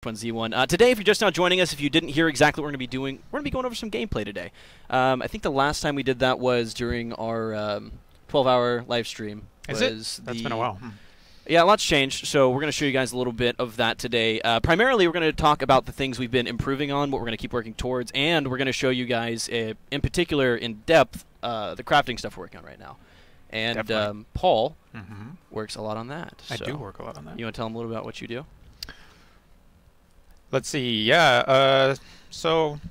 H1Z1. Today, if you're just now joining us, if you didn't hear exactly what we're going to be doing, we're going to be going over some gameplay today. I think the last time we did that was during our 12-hour live stream. Is it? That's been a while. Yeah, a lot's changed, so we're going to show you guys a little bit of that today. Primarily, we're going to talk about the things we've been improving on, what we're going to keep working towards, and we're going to show you guys, in particular, in depth, the crafting stuff we're working on right now. And Paul works a lot on that. I do work a lot on that. You want to tell them a little about what you do? Let's see. Yeah. So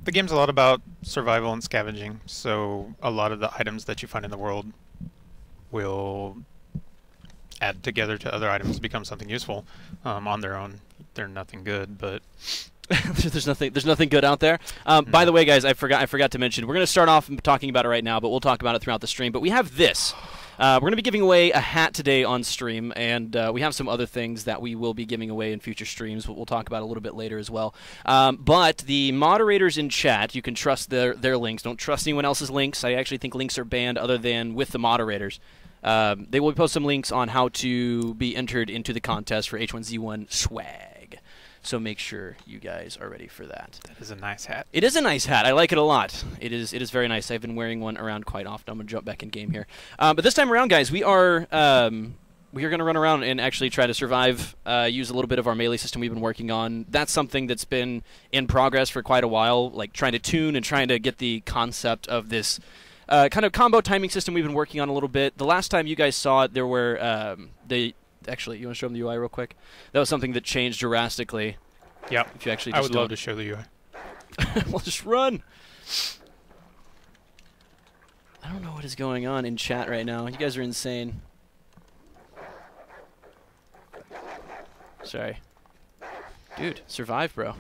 the game's a lot about survival and scavenging. So a lot of the items that you find in the world will add together to other items to become something useful. On their own, they're nothing good, but there's nothing good out there. By the way, guys, I forgot to mention, we're going to start off talking about it right now, but we'll talk about it throughout the stream. But we have this. We're going to be giving away a hat today on stream, and we have some other things that we will be giving away in future streams, but we'll talk about a little bit later as well. But the moderators in chat, you can trust their links. Don't trust anyone else's links. I actually think links are banned other than with the moderators. They will post some links on how to be entered into the contest for H1Z1 swag. So make sure you guys are ready for that. That is a nice hat. It is a nice hat. I like it a lot. It is very nice. I've been wearing one around quite often. I'm going to jump back in game here. But this time around, guys, we are going to run around and actually try to survive, use a little bit of our melee system we've been working on. That's something that's been in progress for quite a while, like trying to tune and trying to get the concept of this kind of combo timing system we've been working on a little bit. The last time you guys saw it, there were Actually, you want to show them the UI real quick? That was something that changed drastically. Yep. If you actually I would love to show the UI. We'll just run. I don't know what is going on in chat right now. You guys are insane. Sorry. Dude, survive, bro.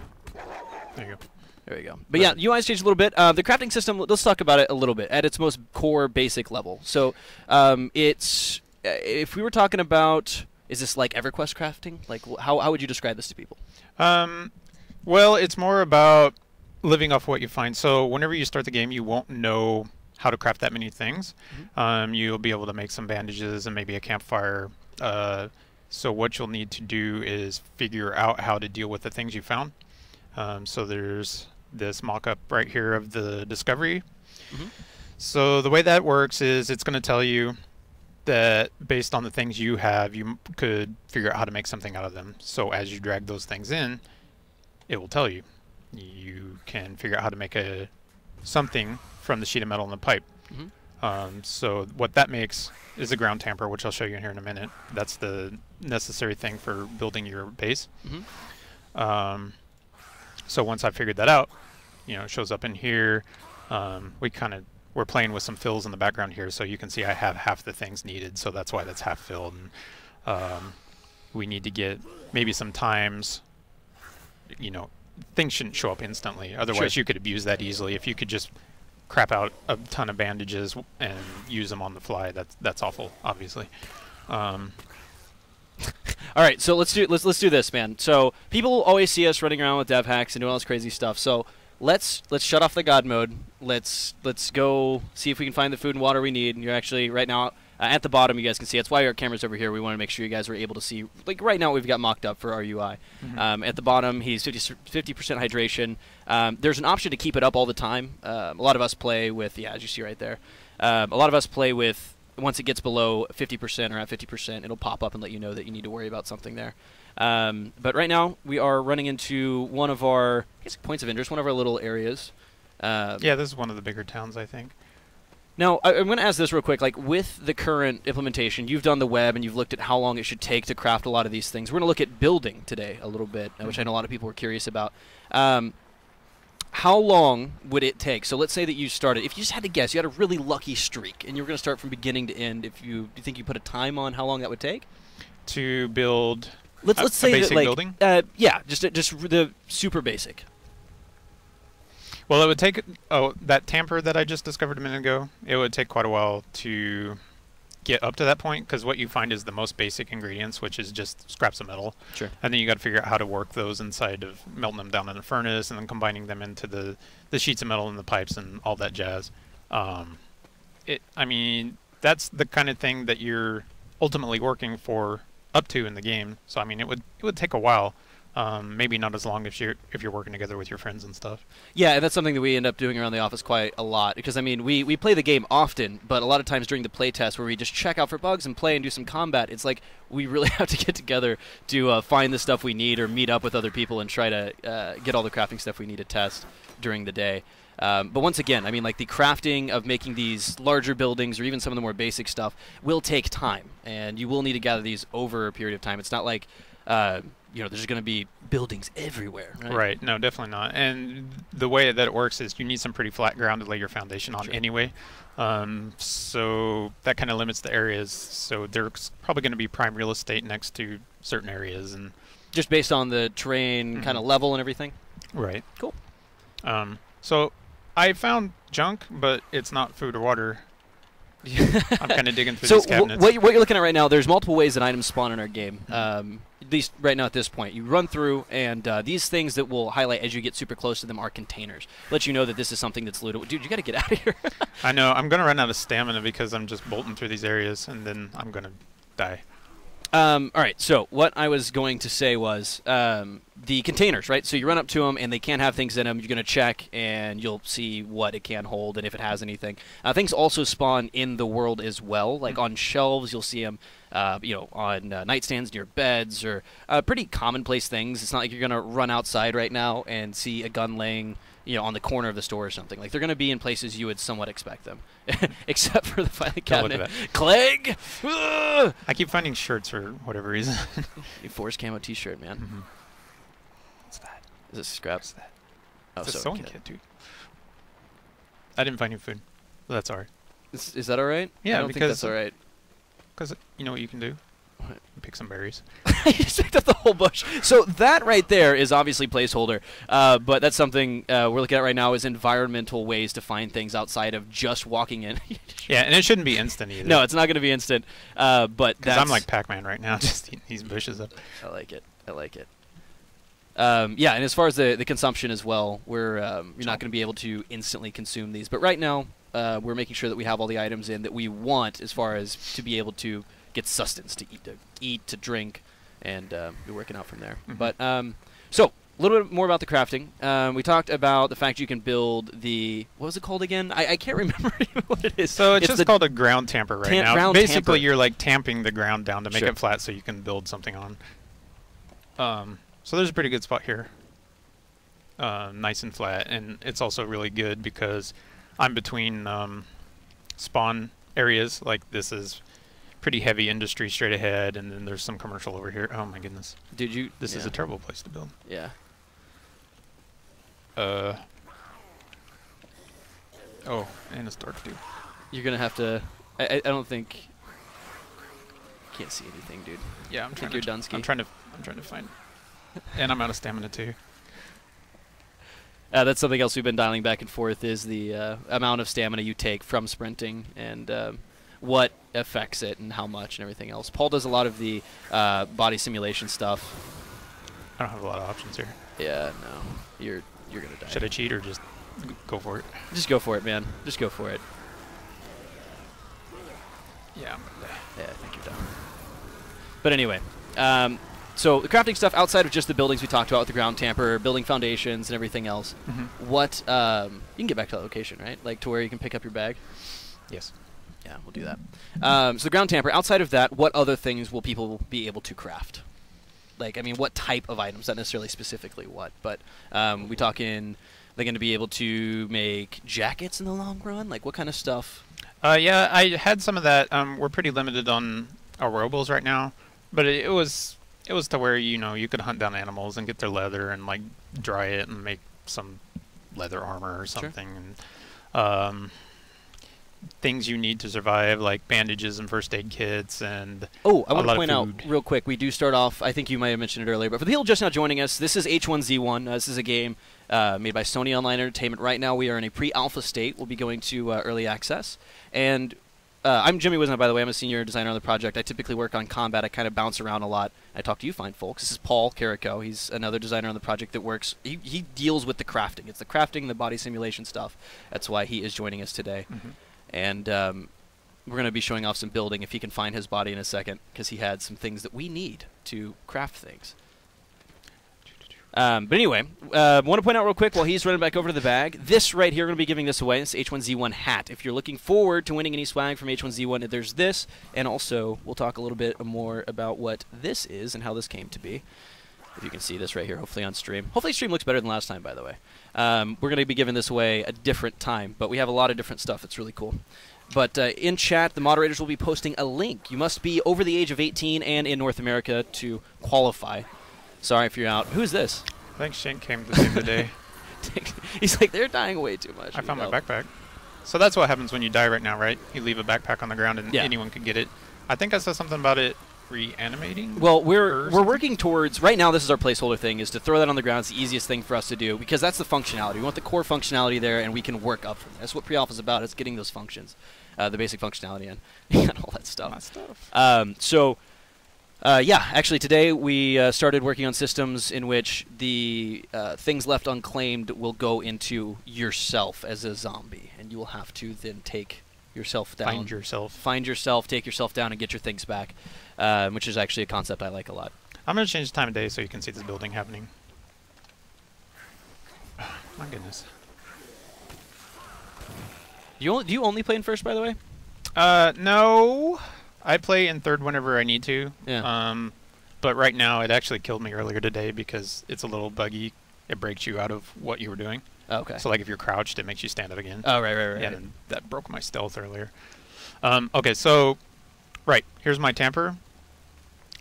There you go. There we go. But yeah, UI's changed a little bit. The crafting system, let's talk about it a little bit at its most core basic level. So it's, if we were talking about, is this like EverQuest crafting? Like, how would you describe this to people? Well, it's more about living off what you find. So whenever you start the game, you won't know how to craft that many things. You'll be able to make some bandages and maybe a campfire. So what you'll need to do is figure out how to deal with the things you found. So there's this mock-up right here of the discovery. So the way that works is it's going to tell you that based on the things you have, you could figure out how to make something out of them. So as you drag those things in, it will tell you. You can figure out how to make something from the sheet of metal in the pipe. So what that makes is a ground tamper, which I'll show you here in a minute. That's the necessary thing for building your base. So once I figured that out, it shows up in here. We're playing with some fills in the background here, so you can see I have half the things needed, so that's why that's half filled. And we need to get maybe some times, things shouldn't show up instantly. Otherwise, you could abuse that easily. If you could just crap out a ton of bandages and use them on the fly, that's awful, obviously. All right, so let's do this, man. So people always see us running around with dev hacks and doing all this crazy stuff. So let's shut off the God mode. Let's go see if we can find the food and water we need. And you're actually right now at the bottom. You guys can see. That's why our camera's over here. We want to make sure you guys are able to see. Like right now, we've got mocked up for our UI. At the bottom, he's 50% hydration. There's an option to keep it up all the time. A lot of us play with, as you see right there. A lot of us play with. Once it gets below 50% or at 50%, it'll pop up and let you know that you need to worry about something there. But right now, we are running into one of our points of interest, one of our little areas. Yeah, this is one of the bigger towns, I think. Now, I'm going to ask this real quick. Like, with the current implementation, you've done the web and you've looked at how long it should take to craft a lot of these things. We're going to look at building today a little bit, which I know a lot of people were curious about. How long would it take? So let's say that you started. If you just had to guess, you had a really lucky streak, and you were going to start from beginning to end. Do you think you put a time on how long that would take? To build let's say basic that, like, building? Yeah, just the super basic. Well, it would take that tamper that I just discovered a minute ago. It would take quite a while to get up to that point, because what you find is the most basic ingredients, which is just scraps of metal. Sure. And then you got to figure out how to work those inside of melting them down in a furnace and then combining them into the sheets of metal and the pipes and all that jazz. I mean, that's the kind of thing that you're ultimately working for up to in the game. So I mean, it would take a while. Maybe not as long if you're working together with your friends and stuff. Yeah, and that's something that we end up doing around the office quite a lot. Because, I mean, we play the game often, but a lot of times during the play test where we just check out for bugs and play and do some combat, it's like we really have to get together to find the stuff we need or meet up with other people and try to get all the crafting stuff we need to test during the day. But once again, I mean, like the crafting of making these larger buildings or even some of the more basic stuff will take time, and you will need to gather these over a period of time. It's not like there's going to be buildings everywhere. Right. No, definitely not. And the way that it works is you need some pretty flat ground to lay your foundation on anyway. So that kind of limits the areas. So there's probably going to be prime real estate next to certain areas, and just based on the terrain kind of level and everything. Right. Cool. So I found junk, but it's not food or water. I'm kind of digging through these cabinets. What you're looking at right now, there's multiple ways that items spawn in our game. At least right now at this point. You run through, and these things that will highlight as you get super close to them are containers. Let you know that this is something that's lootable. Dude, you got to get out of here. I know. I'm going to run out of stamina because I'm just bolting through these areas, and then I'm going to die. All right, so what I was going to say was the containers, right? So you run up to them, and they can have things in them. You're going to check, and you'll see what it can hold and if it has anything. Things also spawn in the world as well. Like on shelves, you'll see them, on nightstands near beds or pretty commonplace things. It's not like you're going to run outside right now and see a gun laying on the corner of the store or something. Like, they're going to be in places you would somewhat expect them. Except for the filing cabinet. Clegg! I keep finding shirts for whatever reason. Force camo t-shirt, man. Mm-hmm. What's that? Is it scrap? What's that? Oh, it's a sewing kit, dude. I didn't find any food. Well, that's alright. Is that alright? Yeah, I don't think that's alright. Because you know what you can do? What? Pick some berries. You just picked up the whole bush. So that right there is obviously placeholder, but that's something we're looking at right now is environmental ways to find things outside of just walking in. Yeah, and it shouldn't be instant either. No, it's not going to be instant. But because I'm like Pac-Man right now, just eating these bushes up. I like it. I like it. Yeah, and as far as the consumption as well, you're not going to be able to instantly consume these. But right now, we're making sure that we have all the items in that we want as far as to be able to get sustenance to eat, to drink, and be working out from there. Mm-hmm. But so a little bit more about the crafting. We talked about the fact you can build the what was it called again? I can't remember even what it is. So it's just called a ground tamper right now. Basically, you're like tamping the ground down to make it flat so you can build something on. So there's a pretty good spot here, nice and flat, and it's also really good because I'm between spawn areas. Like this is pretty heavy industry straight ahead, and then there's some commercial over here. Oh my goodness. This is a terrible place to build. Yeah. Oh, and it's dark too. You're gonna have to. I don't think. Can't see anything, dude. Yeah, I'm trying to find. And I'm out of stamina too. That's something else we've been dialing back and forth is the amount of stamina you take from sprinting and what affects it and how much and everything else. Paul does a lot of the body simulation stuff. I don't have a lot of options here. Yeah, no. You're gonna die. Should I cheat or just go for it? Just go for it, man. Just go for it. Yeah, I'm gonna die. Yeah, I think you're done. But anyway, so the crafting stuff outside of just the buildings we talked about with the ground tamper, building foundations and everything else. Mm-hmm. What you can get back to that location, right? Like to where you can pick up your bag. Yes. Yeah, we'll do that. So the ground tamper. Outside of that, what other things will people be able to craft? Like, I mean, what type of items? Not necessarily specifically what, but we talking. They're going to be able to make jackets in the long run. Like, what kind of stuff? Yeah, I had some of that. We're pretty limited on our wearables right now, but it was to where you could hunt down animals and get their leather and like dry it and make some leather armor or something. Sure. And things you need to survive, like bandages and first aid kits and I want to point out real quick, we do start off, I think you might have mentioned it earlier, but for the people just now joining us, this is H1Z1. This is a game made by Sony Online Entertainment. Right now we are in a pre-alpha state. We'll be going to early access. And I'm Jimmy Wisnot, by the way. I'm a senior designer on the project. I typically work on combat. I kind of bounce around a lot. I talk to you fine folks. This is Paul Carrico. He's another designer on the project that works. He deals with the crafting. It's the crafting, the body simulation stuff. That's why he is joining us today. Mm-hmm. And we're going to be showing off some building if he can find his body in a second, because he had some things that we need to craft things. But anyway, want to point out real quick while he's running back over to the bag, this right here, we're going to be giving this away. This H1Z1 hat. If you're looking forward to winning any swag from H1Z1, there's this, and also we'll talk a little bit more about what this is and how this came to be. If you can see this right here, hopefully on stream. Hopefully stream looks better than last time, by the way. We're going to be giving this away a different time, but we have a lot of different stuff. It's really cool. But in chat, the moderators will be posting a link. You must be over the age of 18 and in North America to qualify. Sorry if you're out. Who's this? I think Shane came to save the day. He's like, they're dying way too much. I found my backpack. So that's what happens when you die right now, right? You leave a backpack on the ground and anyone can get it. I think I saw something about it reanimating. Well, we're working towards, right now this is our placeholder thing, is to throw that on the ground. It's the easiest thing for us to do because that's the functionality. We want the core functionality there and we can work up from there. That's what pre-alpha is about. It's getting those functions, the basic functionality and all that stuff. Yeah, actually today we started working on systems in which the things left unclaimed will go into yourself as a zombie, and you will have to then take yourself down. Find yourself, take yourself down, and get your things back, which is actually a concept I like a lot. I'm going to change the time of day so you can see this building happening. My goodness. Do you only play in first, by the way? No. I play in third whenever I need to. Yeah. But right now, it actually killed me earlier today because it's a little buggy. It breaks you out of what you were doing. Oh, okay. So, like, if you're crouched, it makes you stand up again. Oh, right. Yeah, and that broke my stealth earlier. Okay, so, here's my tamper.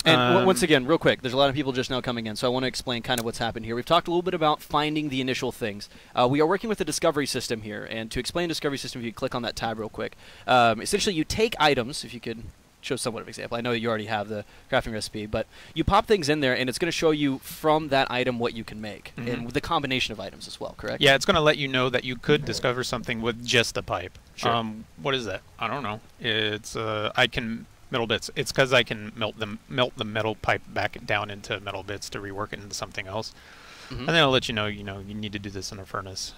And once again, real quick, there's a lot of people just now coming in, so I want to explain kind of what's happened here. We've talked a little bit about finding the initial things. We are working with the discovery system here, and to explain discovery system, if you click on that tab real quick, essentially you take items, if you could show somewhat of an example. I know you already have the crafting recipe, but you pop things in there, and it's going to show you from that item what you can make, and with the combination of items as well, correct? Yeah, it's going to let you know that you could discover something with just a pipe. Sure. What is that? I don't know. It's I can metal bits. It's because I can melt the metal pipe back down into metal bits to rework it into something else. And then I'll let you know, you need to do this in a furnace.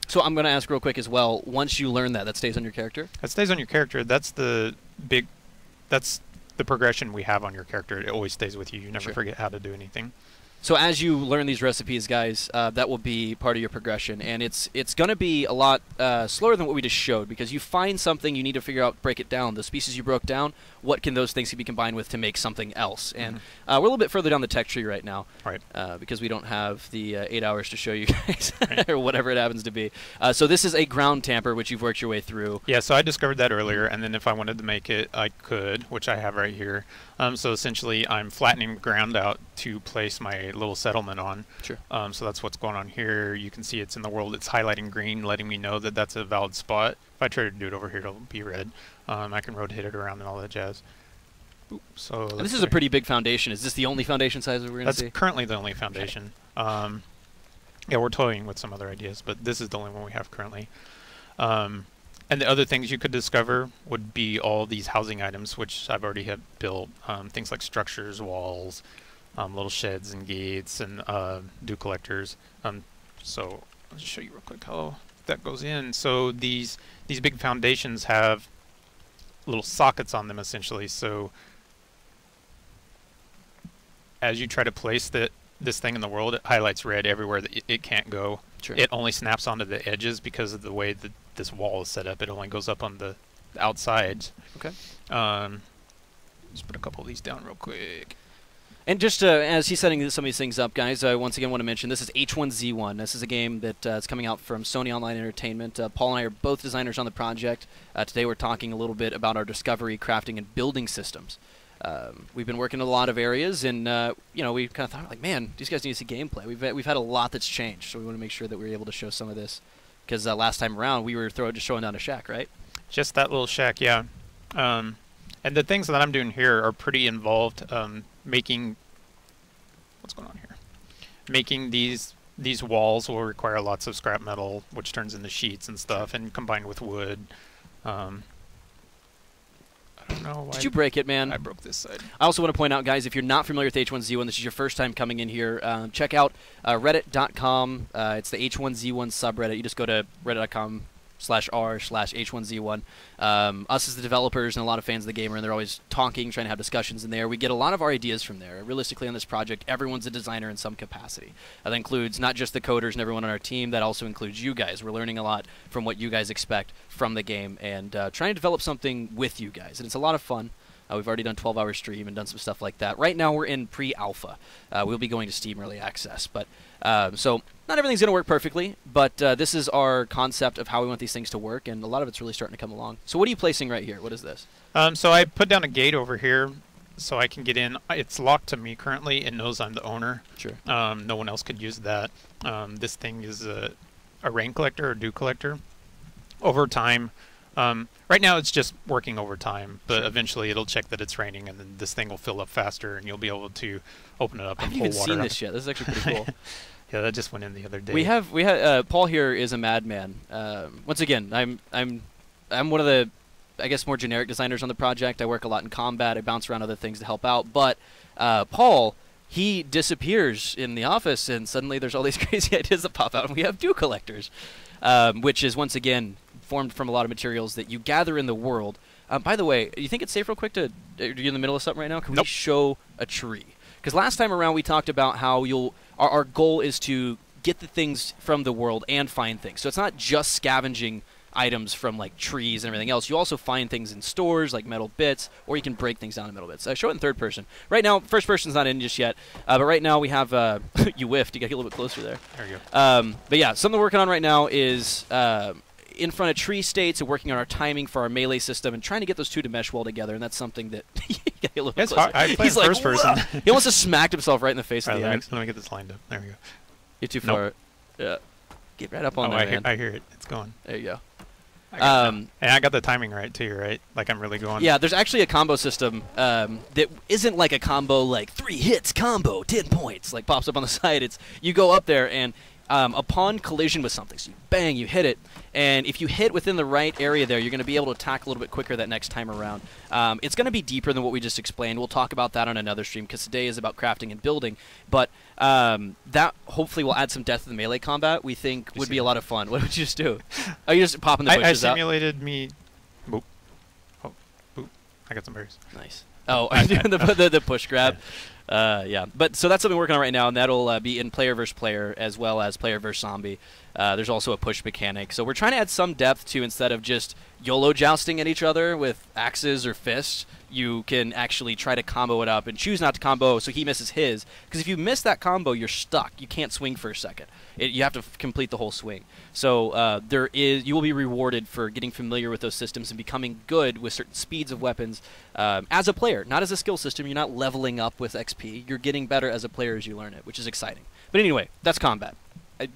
So I'm going to ask real quick as well, once you learn that stays on your character? That stays on your character. That's the progression we have on your character. It always stays with you. You never forget how to do anything. So as you learn these recipes, guys, that will be part of your progression, and it's going to be a lot slower than what we just showed, because you find something, you need to figure out, break it down. The species you broke down, what can those things be combined with to make something else? And we're a little bit further down the tech tree right now, because we don't have the 8 hours to show you guys, or whatever it happens to be. So this is a ground tamper, which you've worked your way through. Yeah, so I discovered that earlier, and then if I wanted to make it, I could, which I have right here. So essentially, I'm flattening the ground out to place my little settlement on. Sure. So that's what's going on here. You can see it's in the world. It's highlighting green, letting me know that that's a valid spot. If I try to do it over here, it'll be red. I can rotate it around and all that jazz. So this is a pretty big foundation. Is this the only foundation size that we're going to see? That's currently the only foundation. Yeah, we're toying with some other ideas, but this is the only one we have currently. And the other things you could discover would be all these housing items, which I've already have built. Things like structures, walls, little sheds and gates, and dew collectors. So I'll just show you real quick how that goes in. So these big foundations have little sockets on them, essentially. So as you try to place this thing in the world, it highlights red everywhere that it can't go. Sure. It only snaps onto the edges because of the way that this wall is set up. It only goes up on the outsides. Okay. Just put a couple of these down real quick. And just as he's setting some of these things up, guys, I once again want to mention this is H1Z1. This is a game that is coming out from Sony Online Entertainment. Paul and I are both designers on the project. Today we're talking a little bit about our discovery, crafting, and building systems. We've been working in a lot of areas, and we kind of thought, like, man, these guys need to see gameplay. We've had a lot that's changed, so we want to make sure that we're able to show some of this. Because last time around, we were just showing down a shack, right? Just that little shack, yeah. And the things that I'm doing here are pretty involved. Making what's going on here? Making these walls will require lots of scrap metal, which turns into sheets and stuff, and combined with wood. I don't know why. Did you break it, man? I broke this side. I also want to point out, guys, if you're not familiar with H1Z1, this is your first time coming in here, check out reddit.com. It's the H1Z1 subreddit. You just go to reddit.com twitter.com/r/H1Z1. Us as the developers and a lot of fans of the game, and they're always talking, trying to have discussions in there. We get a lot of our ideas from there. Realistically, on this project, everyone's a designer in some capacity. That includes not just the coders and everyone on our team, that also includes you guys. We're learning a lot from what you guys expect from the game and trying to develop something with you guys. And it's a lot of fun. We've already done 12-hour stream and done some stuff like that. Right now, we're in pre-alpha. We'll be going to Steam Early Access. But so not everything's going to work perfectly, but this is our concept of how we want these things to work, and a lot of it's really starting to come along. So what are you placing right here? What is this? So I put down a gate over here so I can get in. It's locked to me currently. It knows I'm the owner. Sure. No one else could use that. This thing is a rain collector or dew collector. Over time, right now it's just working over time, but eventually it'll check that it's raining, and then this thing will fill up faster, and you'll be able to open it up and I haven't pull even water seen out. this yet. This is actually pretty cool. Yeah, that just went in the other day. We had Paul here is a madman. Once again, I'm one of the, I guess, more generic designers on the project. I work a lot in combat. I bounce around other things to help out. But Paul, he disappears in the office, and suddenly there's all these crazy ideas that pop out, and we have dew collectors, which is once again formed from a lot of materials that you gather in the world. By the way, you think it's safe real quick to, are you in the middle of something right now? Can we show a tree? Because last time around we talked about how our goal is to get the things from the world and find things. So it's not just scavenging items from like trees and everything else. You also find things in stores like metal bits, or you can break things down in metal bits. I show it in third person. Right now, first person's not in just yet, but right now we have, you whiffed, you got to get a little bit closer there. There you go. But yeah, something we're working on right now is in front of tree states and working on our timing for our melee system and trying to get those two to mesh well together, and that's something that you got to get a little bit It's closer. hard. I play He's first like, person. He almost just smacked himself right in the face with the axe. Let me get this lined up. There we go. You're too far. Yeah. Get right up on there, man. I hear it. It's going. There you go. And I got the timing right too, right? Like I'm really going. Yeah, there's actually a combo system that isn't like a combo like 3 hits combo, 10 points, like pops up on the side. It's you go up there and upon collision with something, so you bang, you hit it, and if you hit within the right area there, you're going to be able to attack a little bit quicker that next time around. It's going to be deeper than what we just explained. We'll talk about that on another stream because today is about crafting and building, but that hopefully will add some depth to the melee combat. We think would be a lot of fun. What would you just do? Oh, you just popping the bushes I out? simulated me. Boop. Oh, boop. I got some berries. Nice. Oh, the push grab. Yeah, but so that's something we're working on right now, and that'll be in player versus player as well as player versus zombie. There's also a push mechanic, so we're trying to add some depth to, instead of just YOLO jousting at each other with axes or fists, you can actually try to combo it up and choose not to combo so he misses his, because if you miss that combo, you're stuck. You can't swing for a second. You have to complete the whole swing. So you will be rewarded for getting familiar with those systems and becoming good with certain speeds of weapons as a player, not as a skill system. You're not leveling up with XP. You're getting better as a player as you learn it, which is exciting. But anyway, that's combat.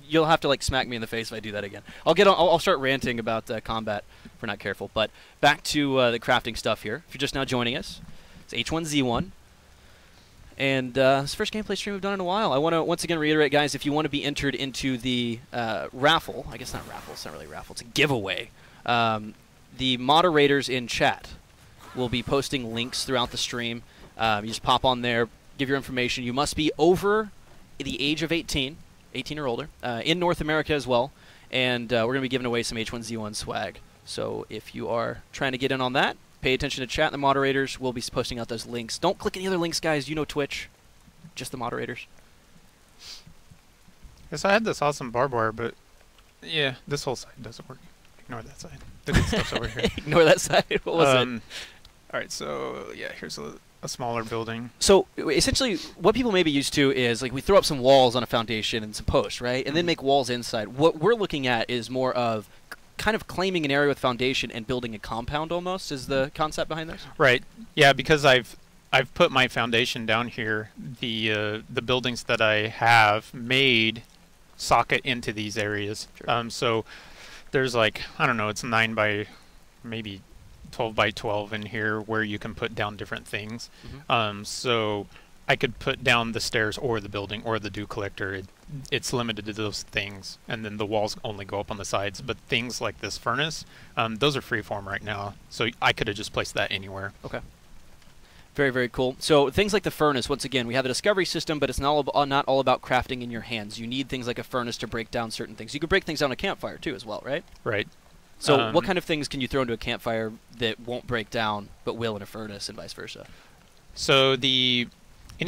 You'll have to like smack me in the face if I do that again. I'll start ranting about combat if we're not careful. But back to the crafting stuff here. If you're just now joining us, it's H1Z1. And it's the first gameplay stream we've done in a while. I want to once again reiterate, guys, if you want to be entered into the raffle, I guess not raffle, it's not really a raffle, it's a giveaway. The moderators in chat will be posting links throughout the stream. You just pop on there, give your information. You must be over the age of 18 or older, in North America as well. And we're going to be giving away some H1Z1 swag. So if you are trying to get in on that, pay attention to chat. The moderators will be posting out those links. Don't click any other links, guys. You know Twitch. Just the moderators. Yes, I had this awesome barbed wire, but yeah, this whole side doesn't work. Ignore that side. The good stuff's over here. Ignore that side. What was it? All right, so yeah, here's a smaller building. So essentially, what people may be used to is like we throw up some walls on a foundation and some posts, right? And then make walls inside. What we're looking at is more of kind of claiming an area with foundation and building a compound almost is the concept behind this. Right. Yeah, because I've put my foundation down here. The buildings that I have made socket into these areas. Sure. So there's like, I don't know, it's 9 by maybe 12 by 12 in here where you can put down different things. Mm-hmm. So I could put down the stairs or the building or the dew collector. It's limited to those things, and then the walls only go up on the sides. But things like this furnace, those are freeform right now, so I could have just placed that anywhere. Okay. Very, very cool. So things like the furnace, once again, we have the discovery system, but it's not all about crafting in your hands. You need things like a furnace to break down certain things. You could break things down a campfire, too, as well, right? Right. So what kind of things can you throw into a campfire that won't break down but will in a furnace and vice versa? So any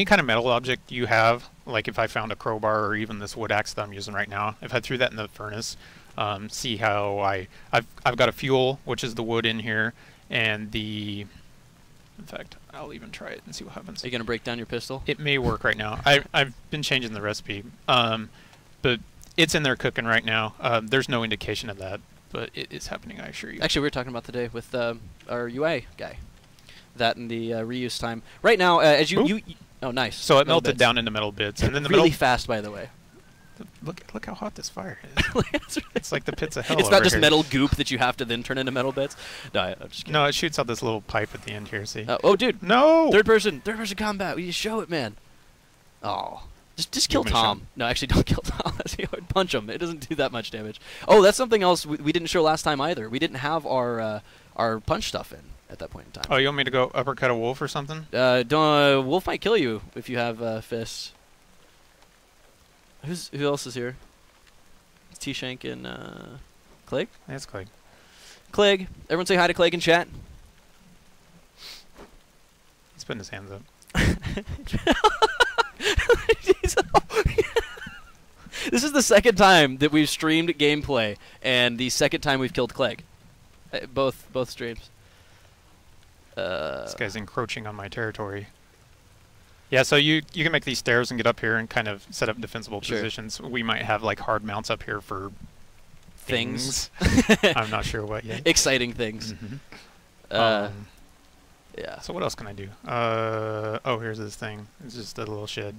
kind of metal object you have, like if I found a crowbar or even this wood axe that I'm using right now, if I threw that in the furnace, see how I've got a fuel, which is the wood in here, and in fact, I'll even try it and see what happens. Are you going to break down your pistol? It may work right now. I've been changing the recipe, but it's in there cooking right now. There's no indication of that, but it is happening, I assure you. Actually, we were talking about today with our UI guy. That and the reuse time. Right now, as you oh, nice. So it melted down into metal bits, and then the really fast, by the way. Look how hot this fire is. It's like the pits of hell. It's not just here. metal goop that you have to then turn into metal bits. No, I'm just kidding. No, it shoots out this little pipe at the end here. See? Oh, dude. No. Third person combat. We just show it, man. Oh, just kill Tom. No, actually, don't kill Tom. Punch him. It doesn't do that much damage. Oh, that's something else we didn't show last time either. We didn't have our punch stuff in at that point in time. Oh, you want me to go uppercut a wolf or something? Wolf might kill you if you have fists. Who else is here? It's T-Shank and Clegg? That's Clegg. Clegg. Everyone say hi to Clegg in chat. He's putting his hands up. This is the second time that we've streamed gameplay, and the second time we've killed Clegg. Both streams. This guy's encroaching on my territory. Yeah, so you can make these stairs and get up here and kind of set up defensible positions. We might have like hard mounts up here for things. I'm not sure what yet. Exciting things. Mm-hmm. Yeah. So what else can I do? Oh, here's this thing. It's just a little shed.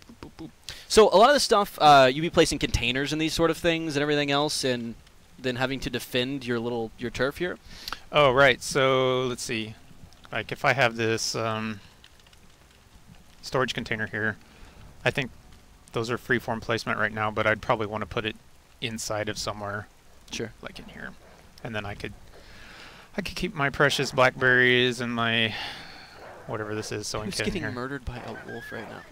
Boop, boop, boop. So a lot of the stuff, you'd be placing containers in these sort of things and everything else, and then having to defend your turf here. Oh, right. So let's see. Like if I have this storage container here, I think those are freeform placement right now, but I'd probably want to put it inside of somewhere. Sure. Like in here, and then I could keep my precious blackberries and my whatever this is. So Who's getting murdered by a wolf right now?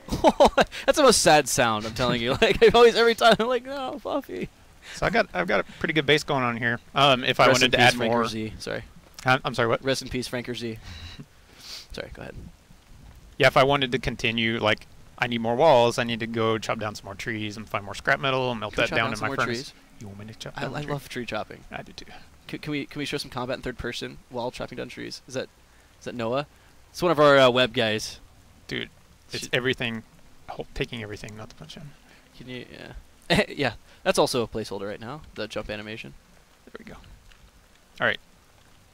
That's the most sad sound. I'm telling you. Like every time I'm like, no, Fluffy. So I've got a pretty good base going on here. If I wanted to add more. Sorry. I'm sorry. What? Rest in peace, Franker Z. Sorry. Go ahead. Yeah, if I wanted to continue, like, I need more walls, I need to go chop down some more trees and find more scrap metal and melt that down in my furnace. Trees? You want me to chop down I love tree chopping. I do too. Can we show some combat in third person while chopping down trees? Is that Noah? It's one of our web guys. Dude, it's everything, taking everything, not the punch in. Can you? Yeah. Yeah. That's also a placeholder right now. The jump animation. There we go. All right.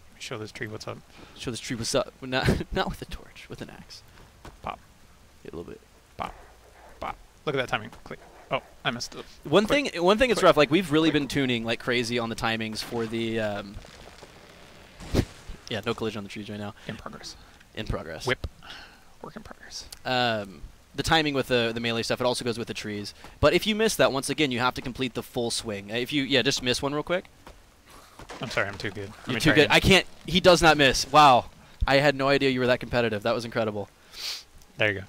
Let me show this tree what's up. Show this tree what's up. Not with a torch. With an axe. Pop. Yeah, a little bit. Pop. Pop. Look at that timing. Click. Oh, I messed up. One thing it's rough. Like we've really been tuning like crazy on the timings for the. Yeah, no collision on the trees right now. In progress. In progress. Whip. Work in progress. The timing with the melee stuff, it also goes with the trees. But if you miss that, once again, you have to complete the full swing. If you, just miss one real quick. I'm sorry, I'm too good. You're too good. I can't. He does not miss. Wow. I had no idea you were that competitive. That was incredible. There you go.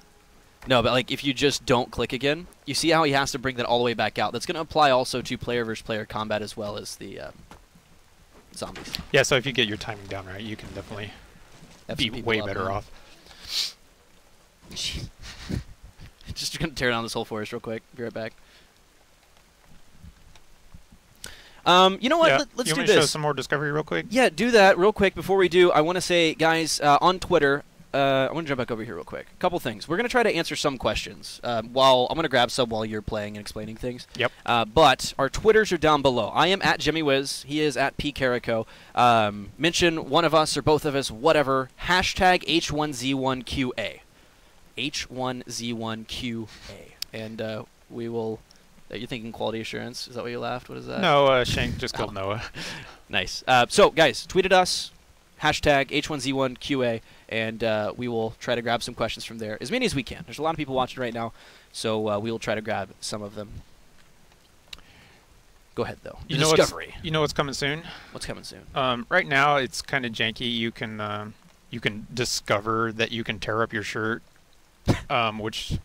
No, but like if you just don't click again, you see how he has to bring that all the way back out. That's going to apply also to player versus player combat as well as the zombies. Yeah, so if you get your timing down right, you can definitely be way better off. Just going to tear down this whole forest real quick. Be right back. You know what? Yeah. Let's you do want this. Me to show some more discovery real quick? Yeah, do that real quick. Before we do, I want to say, guys, on Twitter, I want to jump back over here real quick. A couple things. We're going to try to answer some questions. While I'm going to grab some while you're playing and explaining things. Yep. But our Twitters are down below. I am at JimmyWiz. He is at PCarico. Mention one of us or both of us, whatever. Hashtag H1Z1QA. H1Z1QA. And we will... You're thinking quality assurance? Is that why you laughed? What is that? No, Shank just killed Noah. Nice. So, guys, tweet at us. Hashtag H1Z1QA. And we will try to grab some questions from there. As many as we can. There's a lot of people watching right now. So we will try to grab some of them. Go ahead, though. You Discovery. You know what's coming soon? What's coming soon? Right now, it's kind of janky. You can discover that you can tear up your shirt. Which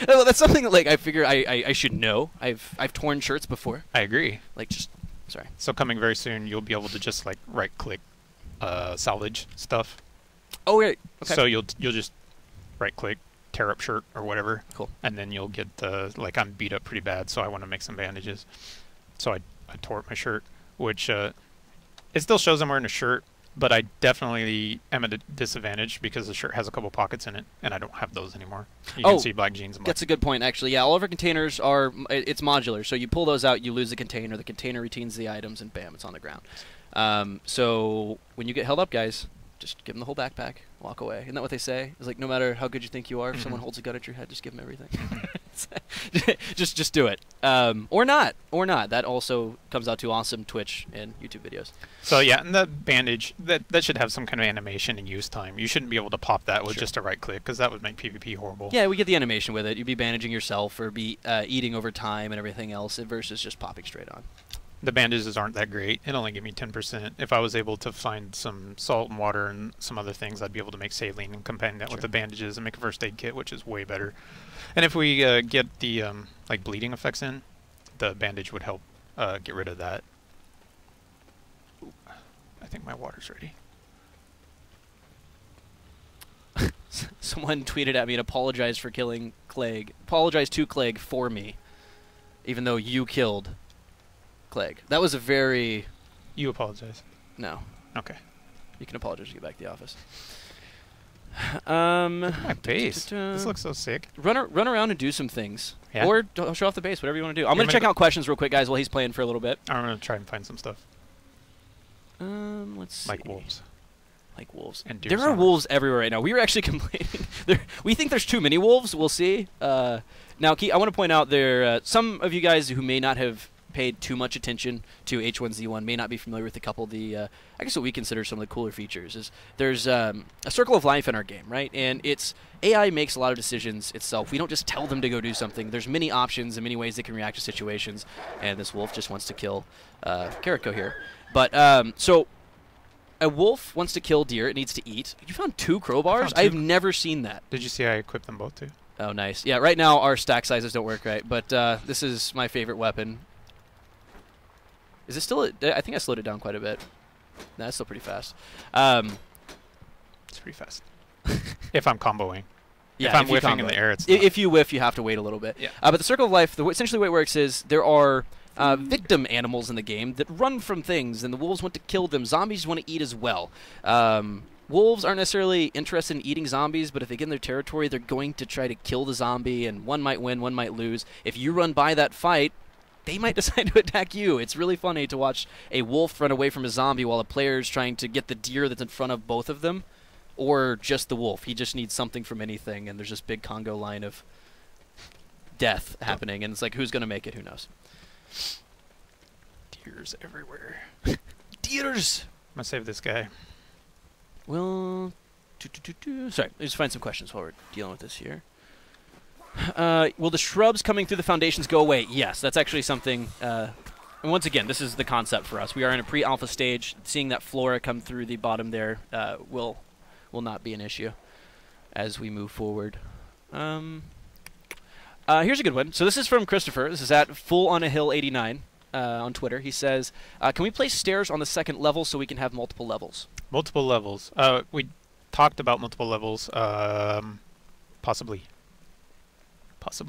that's something that, like, I figure I should know. I've torn shirts before. I agree. Like, just Sorry. So coming very soon, you'll be able to just like right-click salvage stuff. Oh, right. Okay. So you'll just right-click, tear up shirt or whatever. Cool. And then you'll get like I'm beat up pretty bad, so I want to make some bandages. So I tore up my shirt, which it still shows I'm wearing a shirt, but I definitely am at a disadvantage because the shirt has a couple pockets in it, and I don't have those anymore. You can see black jeans and black. That's a good point, actually. Yeah, all of our containers are, it's modular. So you pull those out, you lose the container retains the items, and bam, it's on the ground. So when you get held up, guys, just give them the whole backpack, walk away. Isn't that what they say? It's like, no matter how good you think you are, if someone holds a gun at your head, just give them everything. just do it. Or not. That also comes out to awesome Twitch and YouTube videos. So yeah, and the bandage, that should have some kind of animation and use time. You shouldn't be able to pop that with just a right click, because that would make PvP horrible. Yeah, we get the animation with it. You'd be bandaging yourself or be eating over time and everything else versus just popping straight on. The bandages aren't that great. It only gave me 10%. If I was able to find some salt and water and some other things, I'd be able to make saline and combine that with the bandages and make a first aid kit, which is way better. And if we get the like bleeding effects in, the bandage would help get rid of that. Ooh, I think my water's ready. Someone tweeted at me and apologized for killing Clegg. Apologized to Clegg for me, even though you killed Clegg. That was a very... You apologize. No. Okay. You can apologize to get back to the office. My base. This looks so sick. Run around and do some things. Yeah? Or show off the base, whatever you want to do. I'm going to check out questions real quick, guys, while he's playing for a little bit. I'm going to try and find some stuff. Let's see. Like wolves. Like wolves. And there are wolves everywhere right now. We were actually complaining. We think there's too many wolves. We'll see. Now, I want to point out some of you guys who may not have paid too much attention to H1Z1 may not be familiar with a couple of the, I guess what we consider some of the cooler features is there's a circle of life in our game, right? And AI makes a lot of decisions itself. We don't just tell them to go do something. There's many options and many ways they can react to situations, and this wolf just wants to kill Kariko here. But, so a wolf wants to kill deer. It needs to eat. You found 2 crowbars? I've never seen that. Did you see I equipped them both too? Oh, nice. Yeah, right now our stack sizes don't work right, but this is my favorite weapon. Is it still... I think I slowed it down quite a bit. No, it's still pretty fast. It's pretty fast. If I'm comboing. Yeah, if I'm whiffing in the air, it's not. If you whiff, you have to wait a little bit. Yeah. But the Circle of Life, essentially the way it works is there are victim animals in the game that run from things, and the wolves want to kill them. Zombies want to eat as well. Wolves aren't necessarily interested in eating zombies, but if they get in their territory, they're going to try to kill the zombie, and one might win, one might lose. If you run by that fight, they might decide to attack you. It's really funny to watch a wolf run away from a zombie while a player's trying to get the deer that's in front of both of them, or just the wolf. He just needs something from anything, and there's this big Congo line of death happening, and it's like, who's going to make it? Who knows? Deers everywhere. Deers! I'm going to save this guy. Well, sorry, let's find some questions while we're dealing with this here. Will the shrubs coming through the foundations go away? Yes, that's actually something... and once again, this is the concept for us. We are in a pre-alpha stage. Seeing that flora come through the bottom there will not be an issue as we move forward. Here's a good one. So this is from Christopher. This is at FullOnAHill89 on Twitter. He says, can we place stairs on the 2nd level so we can have multiple levels? Multiple levels. We talked about multiple levels, possibly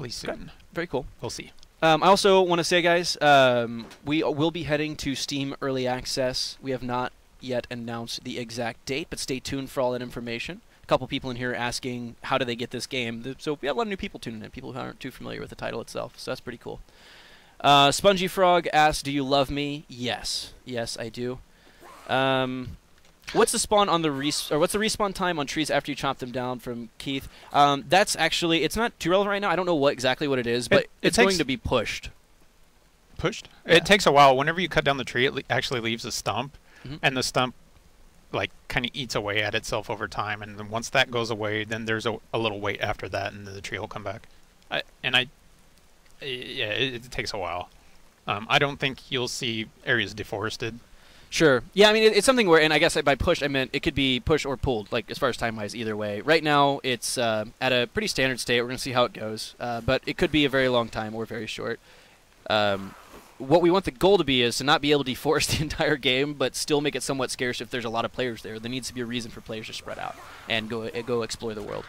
soon. Okay. Very cool. We'll see. I also want to say, guys, we will be heading to Steam Early Access. We have not yet announced the exact date, but stay tuned for all that information. A couple people in here asking how do they get this game. So we have a lot of new people tuning in, people who aren't too familiar with the title itself. So that's pretty cool. Spongy Frog asks, do you love me? Yes. Yes, I do. What's the spawn on the what's the respawn time on trees after you chop them down? From Keith. That's actually, it's not too relevant right now. I don't know exactly what it is, but it's going to be pushed. Pushed? Yeah. It takes a while. Whenever you cut down the tree, it actually leaves a stump, and the stump like kind of eats away at itself over time. And then once that goes away, then there's a little wait after that, and then the tree will come back. It takes a while. I don't think you'll see areas deforested. Sure. Yeah, I mean, it's something where, and I guess by push, I meant it could be pushed or pulled, like as far as time-wise, either way. Right now, it's at a pretty standard state. We're going to see how it goes. But it could be a very long time or very short. what we want the goal to be is to not be able to deforest the entire game, but still make it somewhat scarce if there's a lot of players there. There needs to be a reason for players to spread out and go explore the world.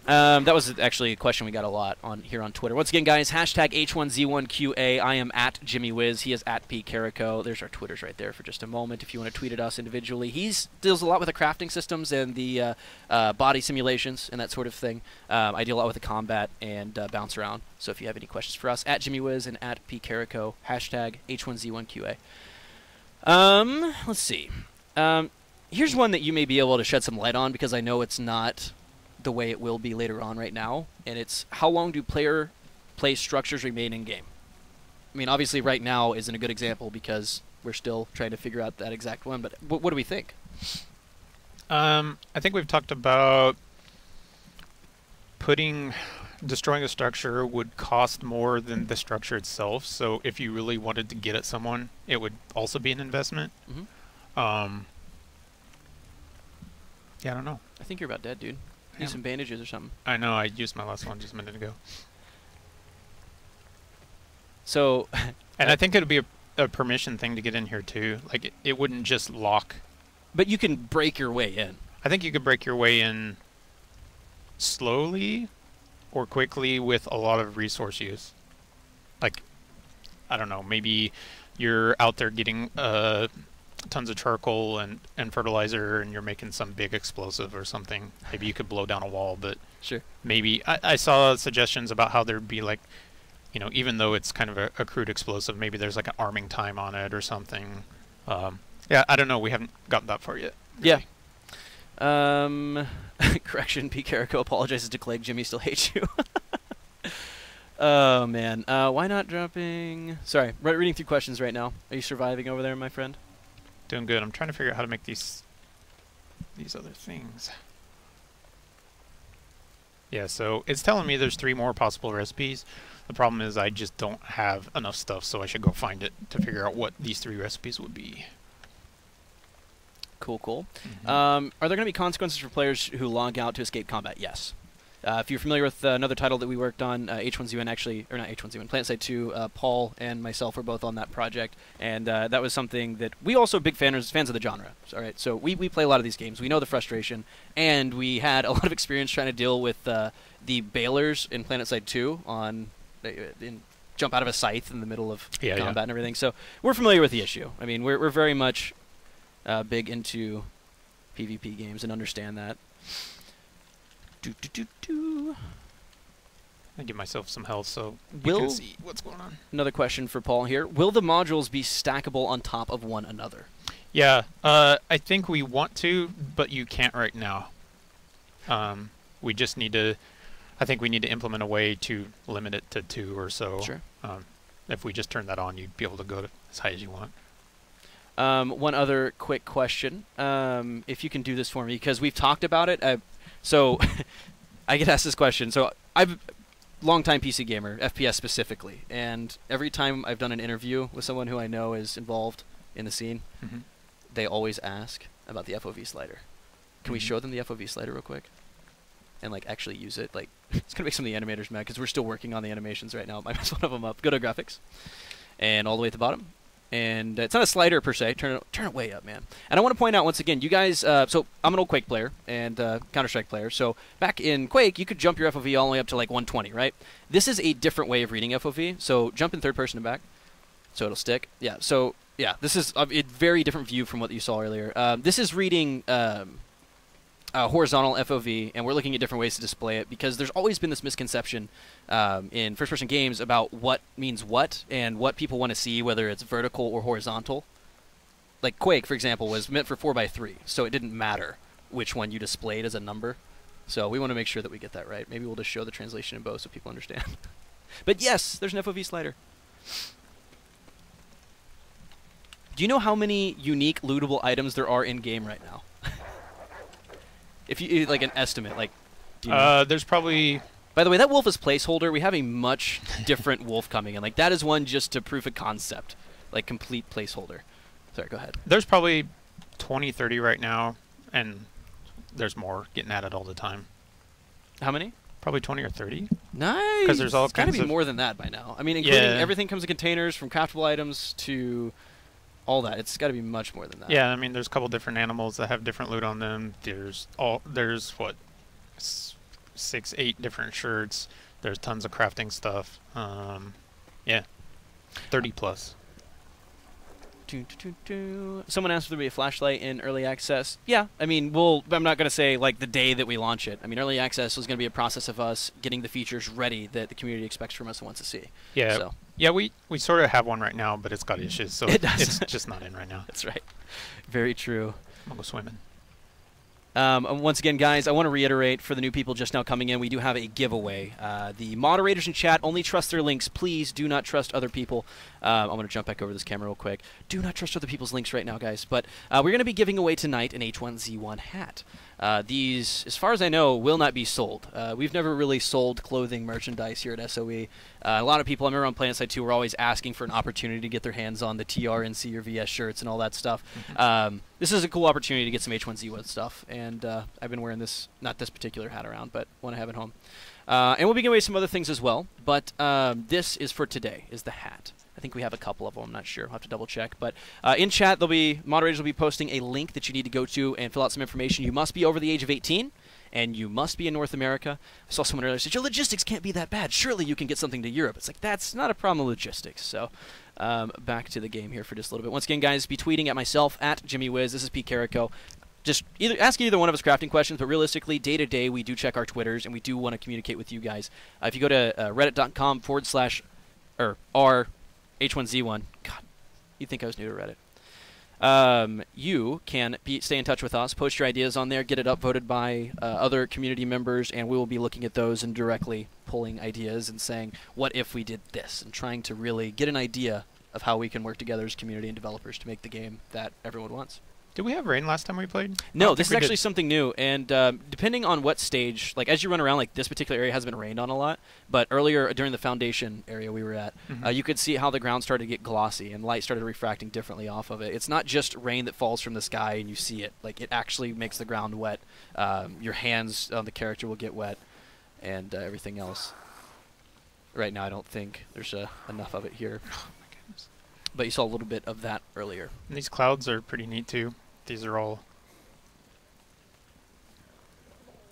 That was actually a question we got a lot here on Twitter. Once again, guys, hashtag H1Z1QA. I am at Jimmy Wiz. He is at Pete Carico. There's our Twitters right there for just a moment if you want to tweet at us individually. He deals a lot with the crafting systems and the body simulations and that sort of thing. I deal a lot with the combat and bounce around. So if you have any questions for us, at Jimmy Wiz and at Pete Carico, hashtag H1Z1QA. Let's see. Here's one that you may be able to shed some light on because I know it's not the way it will be later on right now, and it's how long do player play structures remain in game? I mean, obviously right now isn't a good example because we're still trying to figure out that exact one, but what do we think? I think we've talked about destroying a structure would cost more than the structure itself, so if you really wanted to get at someone, it would also be an investment. Mm-hmm. Yeah, I don't know. I think you're about dead, dude. Use some bandages or something. I know, I used my last one just a minute ago. So, and I think it would be a permission thing to get in here too. Like it wouldn't just lock. But you can break your way in. I think you could break your way in slowly or quickly with a lot of resource use. Like, I don't know, maybe you're out there getting tons of charcoal and fertilizer and you're making some big explosive or something. Maybe you could blow down a wall, but sure. Maybe I saw suggestions about how there'd be like, you know, even though it's kind of a crude explosive, maybe there's like an arming time on it or something. Yeah, I don't know. We haven't gotten that far yet. Really. Yeah. Correction, Pete Carico apologizes to Clegg. Jimmy still hates you. Oh, man. Why not dropping... Sorry, reading through questions right now. Are you surviving over there, my friend? Doing good. I'm trying to figure out how to make these other things. Yeah, so it's telling me there's 3 more possible recipes. The problem is I just don't have enough stuff, so I should go find it to figure out what these 3 recipes would be. Cool, cool. Mm-hmm. Are there going to be consequences for players who log out to escape combat? Yes. If you're familiar with another title that we worked on, H1Z1 actually, or not H1Z1, PlanetSide 2, Paul and myself were both on that project, and that was something that we also big fans of the genre. All right, so we play a lot of these games. We know the frustration, and we had a lot of experience trying to deal with the bailers in PlanetSide 2 on jump out of a scythe in the middle of combat and everything. So we're familiar with the issue. I mean, we're very much big into PvP games and understand that. I give myself some health so you can see what's going on. Another question for Paul here. Will the modules be stackable on top of one another? Yeah, I think we want to, but you can't right now. We just need to... I think we need to implement a way to limit it to 2 or so. Sure. If we just turn that on, you'd be able to go as high as you want. One other quick question. If you can do this for me, because we've talked about it. So I get asked this question. So I'm longtime PC gamer, FPS specifically, and every time I've done an interview with someone who I know is involved in the scene, they always ask about the FOV slider. Can we show them the FOV slider real quick? And like actually use it? Like it's gonna make some of the animators mad because we're still working on the animations right now. I messed one of them up. Go to graphics, and all the way at the bottom. And it's not a slider per se. Turn it way up, man. And I want to point out once again, you guys. So I'm an old Quake player and Counter-Strike player. So back in Quake, you could jump your FOV all the way up to like 120, right? This is a different way of reading FOV. So jump in third person and back, so it'll stick. Yeah. So yeah, this is a very different view from what you saw earlier. This is reading horizontal FOV, and we're looking at different ways to display it because there's always been this misconception in first-person games about what means what and what people want to see, whether it's vertical or horizontal. Like Quake, for example, was meant for 4x3, so it didn't matter which one you displayed as a number. So we want to make sure that we get that right. Maybe we'll just show the translation in both so people understand. But yes, there's an FOV slider. Do you know how many unique lootable items there are in-game right now? If you like an estimate, like, do you know? There's probably. By the way, that wolf is placeholder. We have a much different wolf coming in. Like that is one just to proof of concept, like complete placeholder. Sorry, go ahead. There's probably 20, 30 right now, and there's more getting added all the time. How many? Probably 20 or 30. Nice. Because there's all it's got to kinds be of... more than that by now. I mean, including Yeah. everything comes in containers, from craftable items to all that. It's got to be much more than that. Yeah, I mean, there's a couple different animals that have different loot on them. There's what, 6, 8 different shirts. There's tons of crafting stuff. Yeah, 30 plus. Someone asked if there'd be a flashlight in early access. Yeah, I mean, I'm not going to say like the day that we launch it. I mean, early access is going to be a process of us getting the features ready that the community expects from us and wants to see. Yeah, so. yeah, we sort of have one right now, but it's got issues, so it's just not in right now. That's right. Very true. I'm gonna go swimming. Once again, guys, I want to reiterate for the new people just now coming in, we do have a giveaway. The moderators in chat only trust their links. Please do not trust other people. I'm going to jump back over this camera real quick. Do not trust other people's links right now, guys. But we're going to be giving away tonight an H1Z1 hat. These, as far as I know, will not be sold. We've never really sold clothing merchandise here at SOE. A lot of people, I remember on PlanetSide 2, were always asking for an opportunity to get their hands on the TRNC or VS shirts and all that stuff. This is a cool opportunity to get some H1Z1 stuff, and I've been wearing this, not this particular hat around, but one I have at home. And we'll be giving away some other things as well, but this is for today, is the hat. I think we have a couple of them. I'm not sure. I'll have to double check. But in chat, moderators will be posting a link that you need to go to and fill out some information. You must be over the age of 18, and you must be in North America. I saw someone earlier say, your logistics can't be that bad. Surely you can get something to Europe. It's like, that's not a problem with logistics. So back to the game here for just a little bit. Once again, guys, be tweeting at myself, at JimmyWiz. This is Pete Carrico. Just ask either one of us crafting questions, but realistically, day to day, we do check our Twitters, and we do want to communicate with you guys. If you go to reddit.com/r H1Z1. God, you'd think I was new to Reddit. You can stay in touch with us, post your ideas on there, get it upvoted by other community members, and we will be looking at those and directly pulling ideas and saying, what if we did this? And trying to really get an idea of how we can work together as community and developers to make the game that everyone wants. Did we have rain last time we played? No, this is actually something new, and depending on what stage, like as you run around, like this particular area has been rained on a lot, but earlier during the foundation area we were at, you could see how the ground started to get glossy and light started refracting differently off of it. It's not just rain that falls from the sky and you see it, like it actually makes the ground wet. Your hands on the character will get wet, and everything else. Right now I don't think there's enough of it here. Oh my goodness. But you saw a little bit of that earlier. And these clouds are pretty neat too. These are all...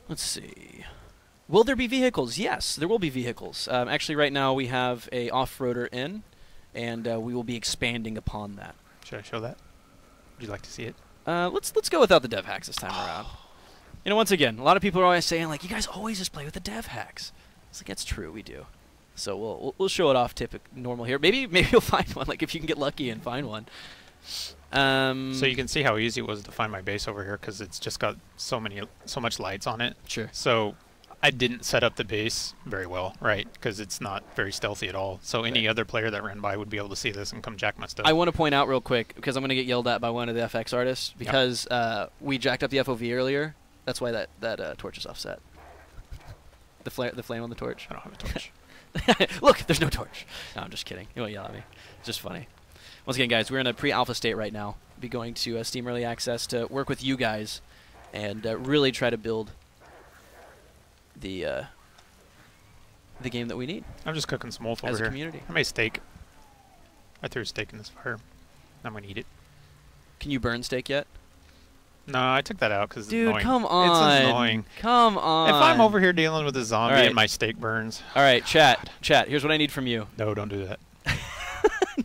Let's see. Will there be vehicles? Yes, there will be vehicles. Actually, right now we have a off-roader in, and we will be expanding upon that. Should I show that? Would you like to see it? Let's go without the dev hacks this time around. You know, once again, a lot of people are always saying, like, you guys always just play with the dev hacks. It's like, that's true, we do. So we'll show it off normal here. Maybe you'll find one, like if you can get lucky and find one. So you can see how easy it was to find my base over here because it's just got so much lights on it. Sure. So I didn't set up the base very well, right? Because it's not very stealthy at all. So any other player that ran by would be able to see this and come jack my stuff. I want to point out real quick because I'm going to get yelled at by one of the FX artists because we jacked up the FOV earlier. That's why that torch is offset. The flame on the torch. I don't have a torch. Look, there's no torch. No, I'm just kidding. You won't yell at me. It's just funny. Once again, guys, we're in a pre-alpha state right now. Be going to Steam Early Access to work with you guys and really try to build the game that we need. I'm just cooking some wolf over as a here. Community. I made steak. I threw a steak in this fire. I'm gonna eat it. Can you burn steak yet? No, I took that out because it's Dude, annoying. come on. It's annoying. Come on. If I'm over here dealing with a zombie right. and my steak burns. All right, chat. Here's what I need from you. No, don't do that.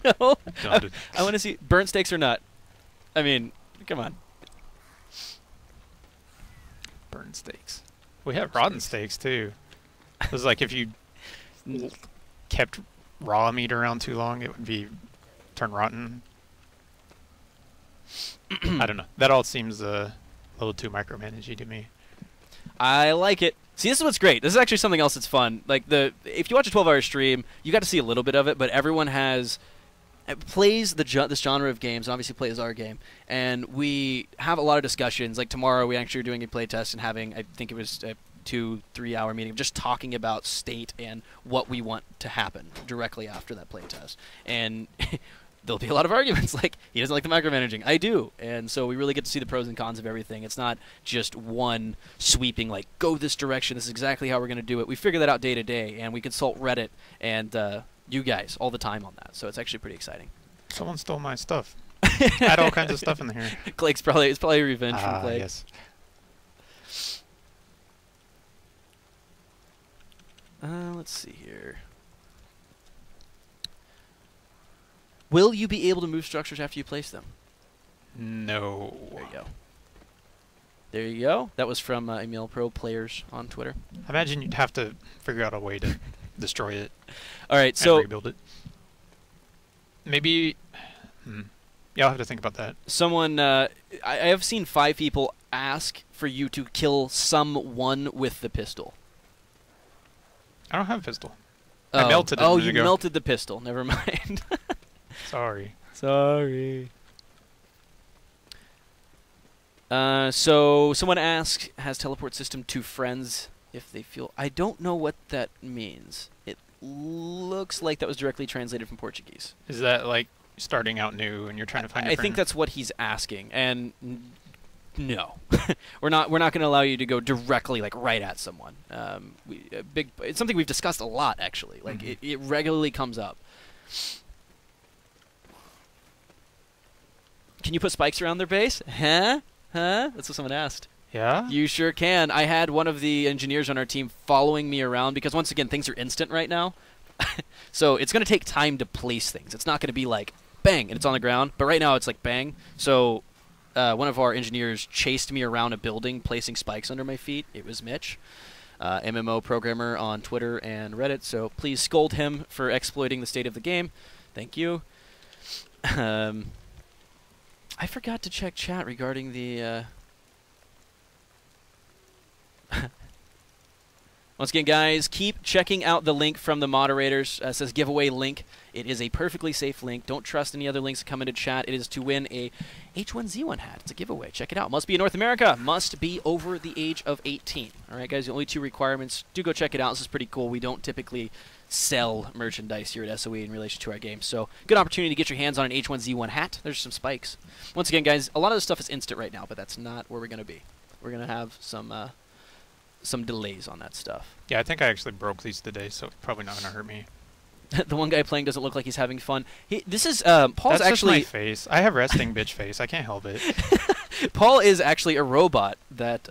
No. Don't do I want to see burnt steaks or not. I mean, come on. Burnt steaks. We have rotten steaks too. It was like if you kept raw meat around too long, it would turn rotten. I don't know. That all seems a little too micromanagey to me. I like it. See, this is what's great. This is actually something else that's fun. Like if you watch a 12-hour stream, you got to see a little bit of it, but everyone plays this genre of games, and obviously plays our game, and we have a lot of discussions. Like tomorrow, we actually are doing a playtest and having, I think it was a 2-3 hour meeting, just talking about state and what we want to happen directly after that playtest. And there'll be a lot of arguments. Like, he doesn't like the micromanaging. I do. And so we really get to see the pros and cons of everything. It's not just one sweeping, like, go this direction. This is exactly how we're going to do it. We figure that out day to day, and we consult Reddit and you guys all the time on that. So it's actually pretty exciting. Someone stole my stuff. I had all kinds of stuff in here. It's probably revenge from Clay. Yes. Let's see here. Will you be able to move structures after you place them? No. There you go. There you go. That was from Emil Pro Players on Twitter. I imagine you'd have to figure out a way to destroy it. All right, so rebuild it. Maybe. Yeah, I'll have to think about that. Someone, I have seen 5 people ask for you to kill someone with the pistol. I don't have a pistol. I melted it. Oh, you melted the pistol. Never mind. Sorry. Sorry. So someone asked, has teleport system to friends if they feel... I don't know what that means. It looks like that was directly translated from Portuguese. Is that like starting out new and you're trying to find your friend? I think that's what he's asking. And no. we're not going to allow you to go directly like right at someone. It's something we've discussed a lot, actually. Like it regularly comes up. Can you put spikes around their base? Huh? That's what someone asked. Yeah? You sure can. I had one of the engineers on our team following me around because, once again, things are instant right now. So it's going to take time to place things. It's not going to be like, bang, and it's on the ground. But right now it's like, bang. So one of our engineers chased me around a building placing spikes under my feet. It was Mitch, MMO programmer on Twitter and Reddit. So please scold him for exploiting the state of the game. Thank you. I forgot to check chat regarding the... Once again, guys, keep checking out the link from the moderators. It says giveaway link. It is a perfectly safe link. Don't trust any other links that come into chat. It is to win a H1Z1 hat. It's a giveaway. Check it out. Must be in North America. Must be over the age of 18. All right, guys, the only 2 requirements. Do go check it out. This is pretty cool. We don't typically sell merchandise here at SOE in relation to our game. So good opportunity to get your hands on an H1Z1 hat. There's some spikes. Once again, guys, a lot of this stuff is instant right now, but that's not where we're going to be. We're going to have some delays on that stuff. Yeah, I think I actually broke these today, so it's probably not going to hurt me. The one guy playing doesn't look like he's having fun. This is Paul's That's actually just my face. I have resting bitch face. I can't help it. Paul is actually a robot that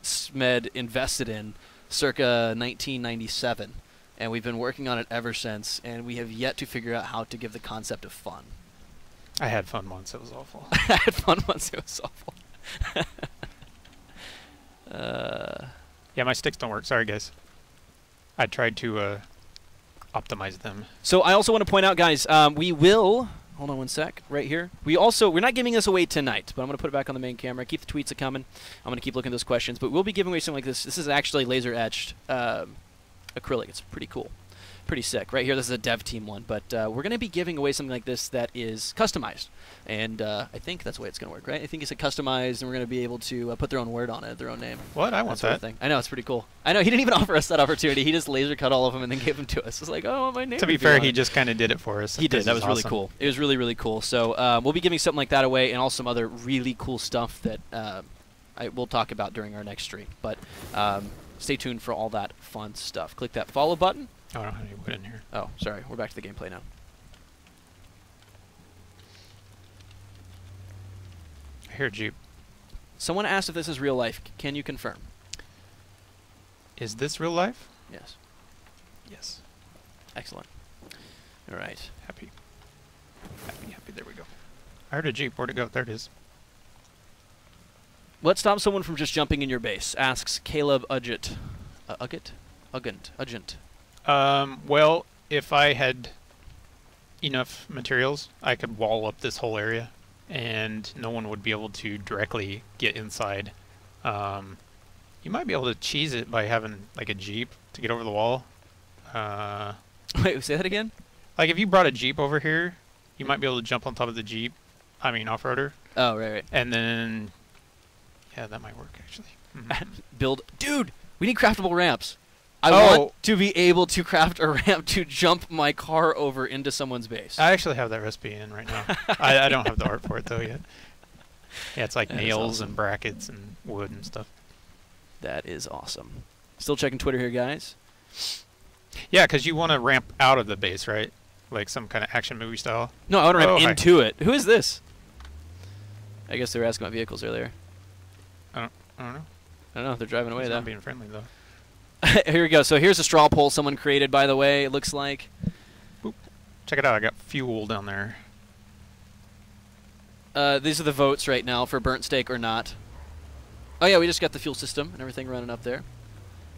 SMED invested in circa 1997, and we've been working on it ever since, and we have yet to figure out how to give the concept of fun. I had fun once. It was awful. I had fun once. It was awful. Yeah, my sticks don't work. Sorry, guys. I tried to optimize them. So I also want to point out, guys, we will... Hold on one sec. Right here. We're not giving this away tonight, but I'm going to put it back on the main camera. Keep the tweets coming. I'm going to keep looking at those questions. But we'll be giving away something like this. This is actually laser-etched acrylic. It's pretty cool. Pretty sick. Right here, this is a dev team one. But we're going to be giving away something like this that is customized. And I think that's the way it's going to work, right? I think it's customized, and we're going to be able to put their own word on it, their own name. What? I want that. Thing. I know, it's pretty cool. I know, he didn't even offer us that opportunity. He just laser cut all of them and then gave them to us. It's like, oh, my name. To be fair, he just kind of did it for us. He did. That was really cool. It was really, really cool. So we'll be giving something like that away, and also some other really cool stuff that we'll talk about during our next stream. But stay tuned for all that fun stuff. Click that follow button. Oh, I don't have any wood in here. Oh, sorry. We're back to the gameplay now. I hear a Jeep. Someone asked if this is real life. Can you confirm? Is this real life? Yes. Yes. Excellent. All right. Happy. Happy, happy. There we go. I heard a Jeep. Where'd it go? There it is. What stops someone from just jumping in your base? Asks Caleb Ugent. Ugent. Well, if I had enough materials, I could wall up this whole area, and no one would be able to directly get inside. You might be able to cheese it by having, like, a Jeep to get over the wall. Wait, say that again? Like, if you brought a Jeep over here, you might be able to jump on top of the Jeep. I mean, off-roader. Oh, right. And then... Yeah, that might work, actually. Build... Dude! We need craftable ramps. I Oh. want to be able to craft a ramp to jump my car over into someone's base. I actually have that recipe in right now. I don't have the art for it though yet. Yeah, it's like That is nails awesome. and brackets and wood and stuff. That is awesome. Still checking Twitter here, guys. Yeah, because you want to ramp out of the base, right? Like some kind of action movie style. No, I want to ramp Oh, hi. into it. Who is this? I guess they were asking about vehicles earlier. I don't know. I don't know. They're driving away, He's though. not being friendly though. Here we go. So here's a straw poll someone created, by the way, it looks like. Check it out. I got fuel down there. These are the votes right now for burnt steak or not. Oh, yeah, we just got the fuel system and everything running up there.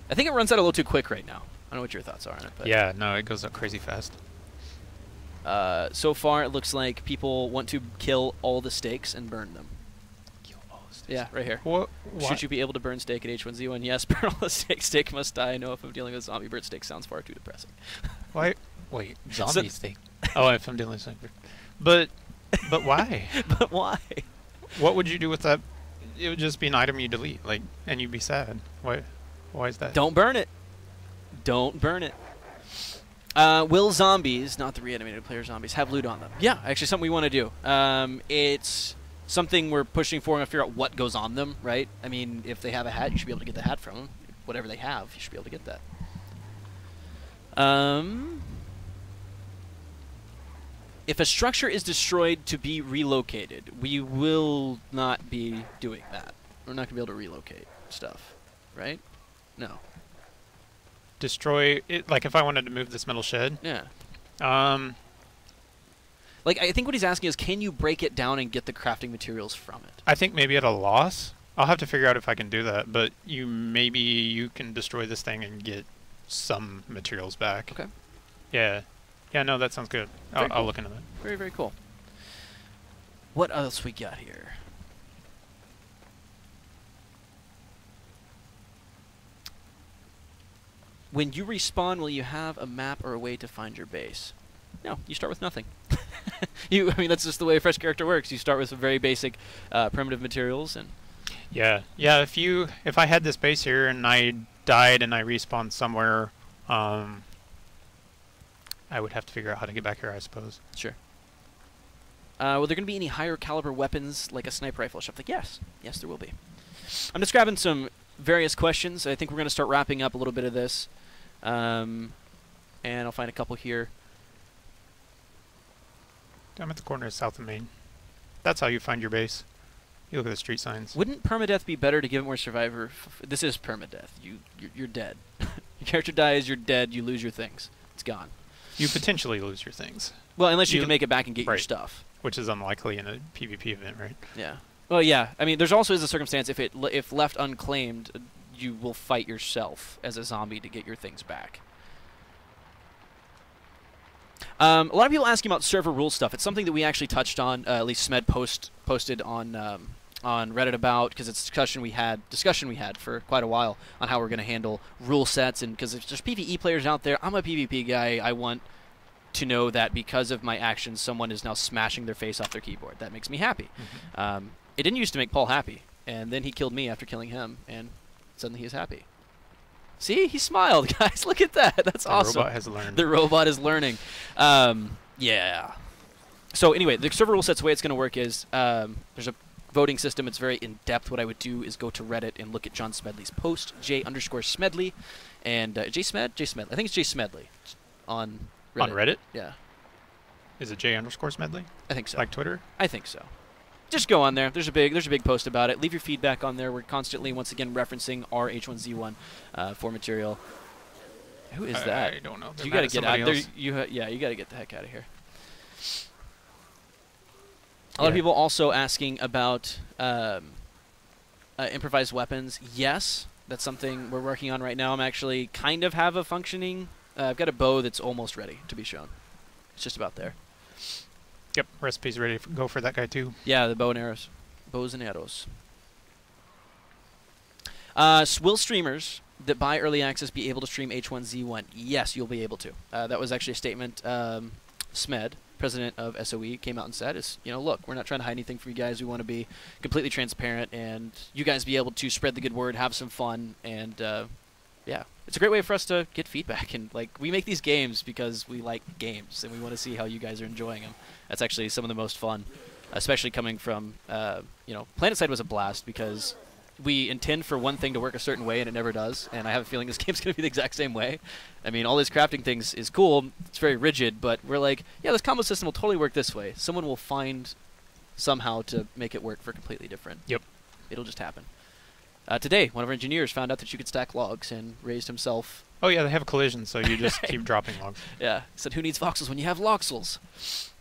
I think it runs out a little too quick right now. I don't know what your thoughts are on it. But Yeah, no, it goes up crazy fast. So far, it looks like people want to kill all the steaks and burn them. Kill all the steaks. Yeah, right here. What? Should you be able to burn steak at H1Z1? Yes, burn all the steak. Steak must die. No, if I'm dealing with zombie, burnt steak sounds far too depressing. Why? Wait, So- zombie steak. Oh, if I'm dealing with something. But why? But why? What would you do with that? It would just be an item you delete, like, and you'd be sad. Why? Why is that? Don't burn it. Don't burn it. Will zombies, not the reanimated player zombies, have loot on them? Yeah, actually something we want to do. It's something we're pushing for and figure out what goes on them, right? I mean, if they have a hat, you should be able to get the hat from them. Whatever they have, you should be able to get that. If a structure is destroyed to be relocated, we will not be doing that. We're not going to be able to relocate stuff, right? No. Destroy it. Like if I wanted to move this metal shed. Yeah. Like I think what he's asking is, can you break it down and get the crafting materials from it? I think maybe at a loss. I'll have to figure out if I can do that. But maybe you can destroy this thing and get some materials back. Okay. Yeah. Yeah. No, that sounds good. Very I'll cool. look into that. Very, very cool. What else we got here? When you respawn, will you have a map or a way to find your base? No, you start with nothing. I mean, that's just the way a fresh character works. You start with some very basic primitive materials, and Yeah. Yeah. If I had this base here and I died and I respawned somewhere, I would have to figure out how to get back here, I suppose. sure. Will there going to be any higher caliber weapons, like a sniper rifle or something? Yes. Yes, there will be. I'm just grabbing some various questions. I think we're going to start wrapping up a little bit of this. And I'll find a couple here. I'm at the corner of South and Main. That's how you find your base. You look at the street signs. Wouldn't permadeath be better to give it more survivor? This is permadeath. You're dead. Your character dies, you're dead, you lose your things. It's gone. You potentially lose your things, Well, unless you You- can make it back and get your right. stuff. which is unlikely in a PvP event, right? Yeah. Well, yeah. I mean, there's also is a circumstance if left unclaimed, you will fight yourself as a zombie to get your things back. A lot of people asking about server rule stuff. It's something that we actually touched on. At least Smed posted on Reddit about, because it's discussion we had for quite a while on how we're going to handle rule sets, and because if there's PvE players out there, I'm a PvP guy. I want to know that because of my actions, someone is now smashing their face off their keyboard. That makes me happy. Mm-hmm. It didn't used to make Paul happy, and then he killed me after killing him, and suddenly he is happy. See, he smiled, guys. Look at that. That's awesome. The robot has learned. The robot is learning. Yeah. So anyway, the server rule sets, the way it's going to work is there's a voting system. It's very in-depth. What I would do is go to Reddit and look at John Smedley's post, J_Smedley, and J_Smedley. I think it's J Smedley on Reddit. On Reddit? Yeah, Is it J_Smedley? I think so. Like Twitter? I think so. Just go on there. There's a big post about it. Leave your feedback on there. We're constantly, once again, referencing our H1Z1 for material. Who is that? I don't know. You got to get out. You got to get the heck out of here. A lot of people also asking about improvised weapons. Yes, that's something we're working on right now. I'm actually kind of have a functioning. I've got a bow that's almost ready to be shown. It's just about there. Yep, recipe's ready to go for that guy too. Yeah, the bow and arrows. Bows and arrows. Will streamers that buy early access be able to stream H1Z1? Yes, you'll be able to. That was actually a statement Smed, president of SOE, came out and said is, look, we're not trying to hide anything from you guys. We want to be completely transparent and you guys be able to spread the good word, have some fun, and yeah, it's a great way for us to get feedback. And like, we make these games because we like games and we want to see how you guys are enjoying them. That's actually some of the most fun, especially coming from, you know, PlanetSide was a blast because we intend for one thing to work a certain way and it never does. And I have a feeling this game's going to be the exact same way. I mean, all these crafting things is cool. It's very rigid, but we're like, yeah, this combo system will totally work this way. Someone will find somehow to make it work for completely different. Yep. It'll just happen. Today, one of our engineers found out that you could stack logs and raised himself. Oh yeah, they have a collision, so you just keep dropping logs. Yeah, he said, who needs voxels when you have loxels?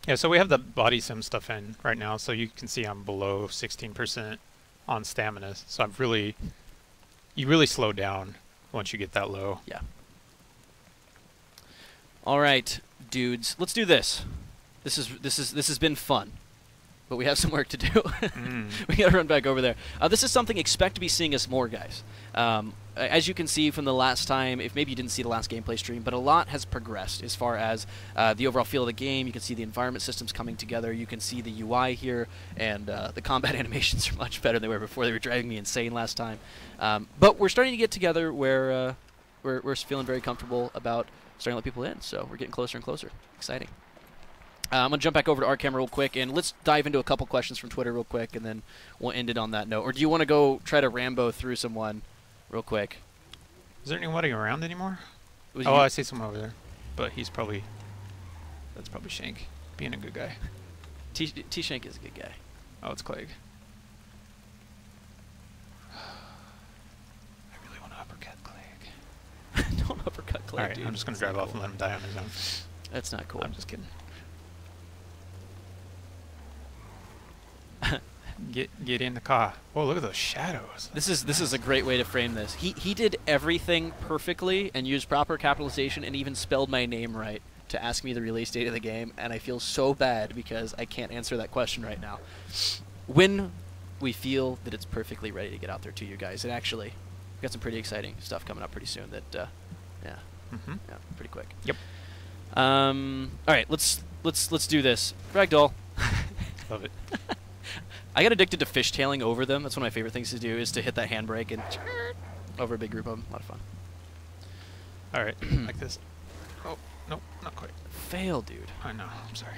Yeah, so we have the body sim stuff in right now, so you can see I'm below 16% on stamina. So you really slow down once you get that low. Yeah. All right, dudes, let's do this. This has been fun, but we have some work to do. We got to run back over there. This is something expect to be seeing us more, guys. As you can see from the last time, if maybe you didn't see the last gameplay stream, but a lot has progressed as far as the overall feel of the game. You can see the environment systems coming together. You can see the UI here, and the combat animations are much better than they were before. They were driving me insane last time. But we're starting to get together where we're feeling very comfortable about starting to let people in. So we're getting closer and closer. Exciting. I'm going to jump back over to our camera real quick, and let's dive into a couple questions from Twitter real quick, and then we'll end it on that note. Or do you want to go try to Rambo through someone real quick? Is there anybody around anymore? Was Oh, you- I see someone over there. But that's probably Shank, being a good guy. T-Shank is a good guy. Oh, it's Clegg. I really want to uppercut Clegg. Don't uppercut Clay, Alright, dude. I'm just going to That's drive not off cool. and let him die on his own. That's not cool. I'm just kidding. Get in the car. Oh, look at those shadows. This is a great way to frame this. He did everything perfectly and used proper capitalization and even spelled my name right to ask me the release date of the game, and I feel so bad because I can't answer that question right now. When we feel that it's perfectly ready to get out there to you guys, and actually, we've got some pretty exciting stuff coming up pretty soon. That yeah, pretty quick. Yep. All right, let's do this. Ragdoll. Love it. I got addicted to fishtailing over them. That's one of my favorite things to do, is to hit that handbrake and over a big group of them. A lot of fun. All right, like this. Oh, no, not quite. Fail, dude. I know, I'm sorry.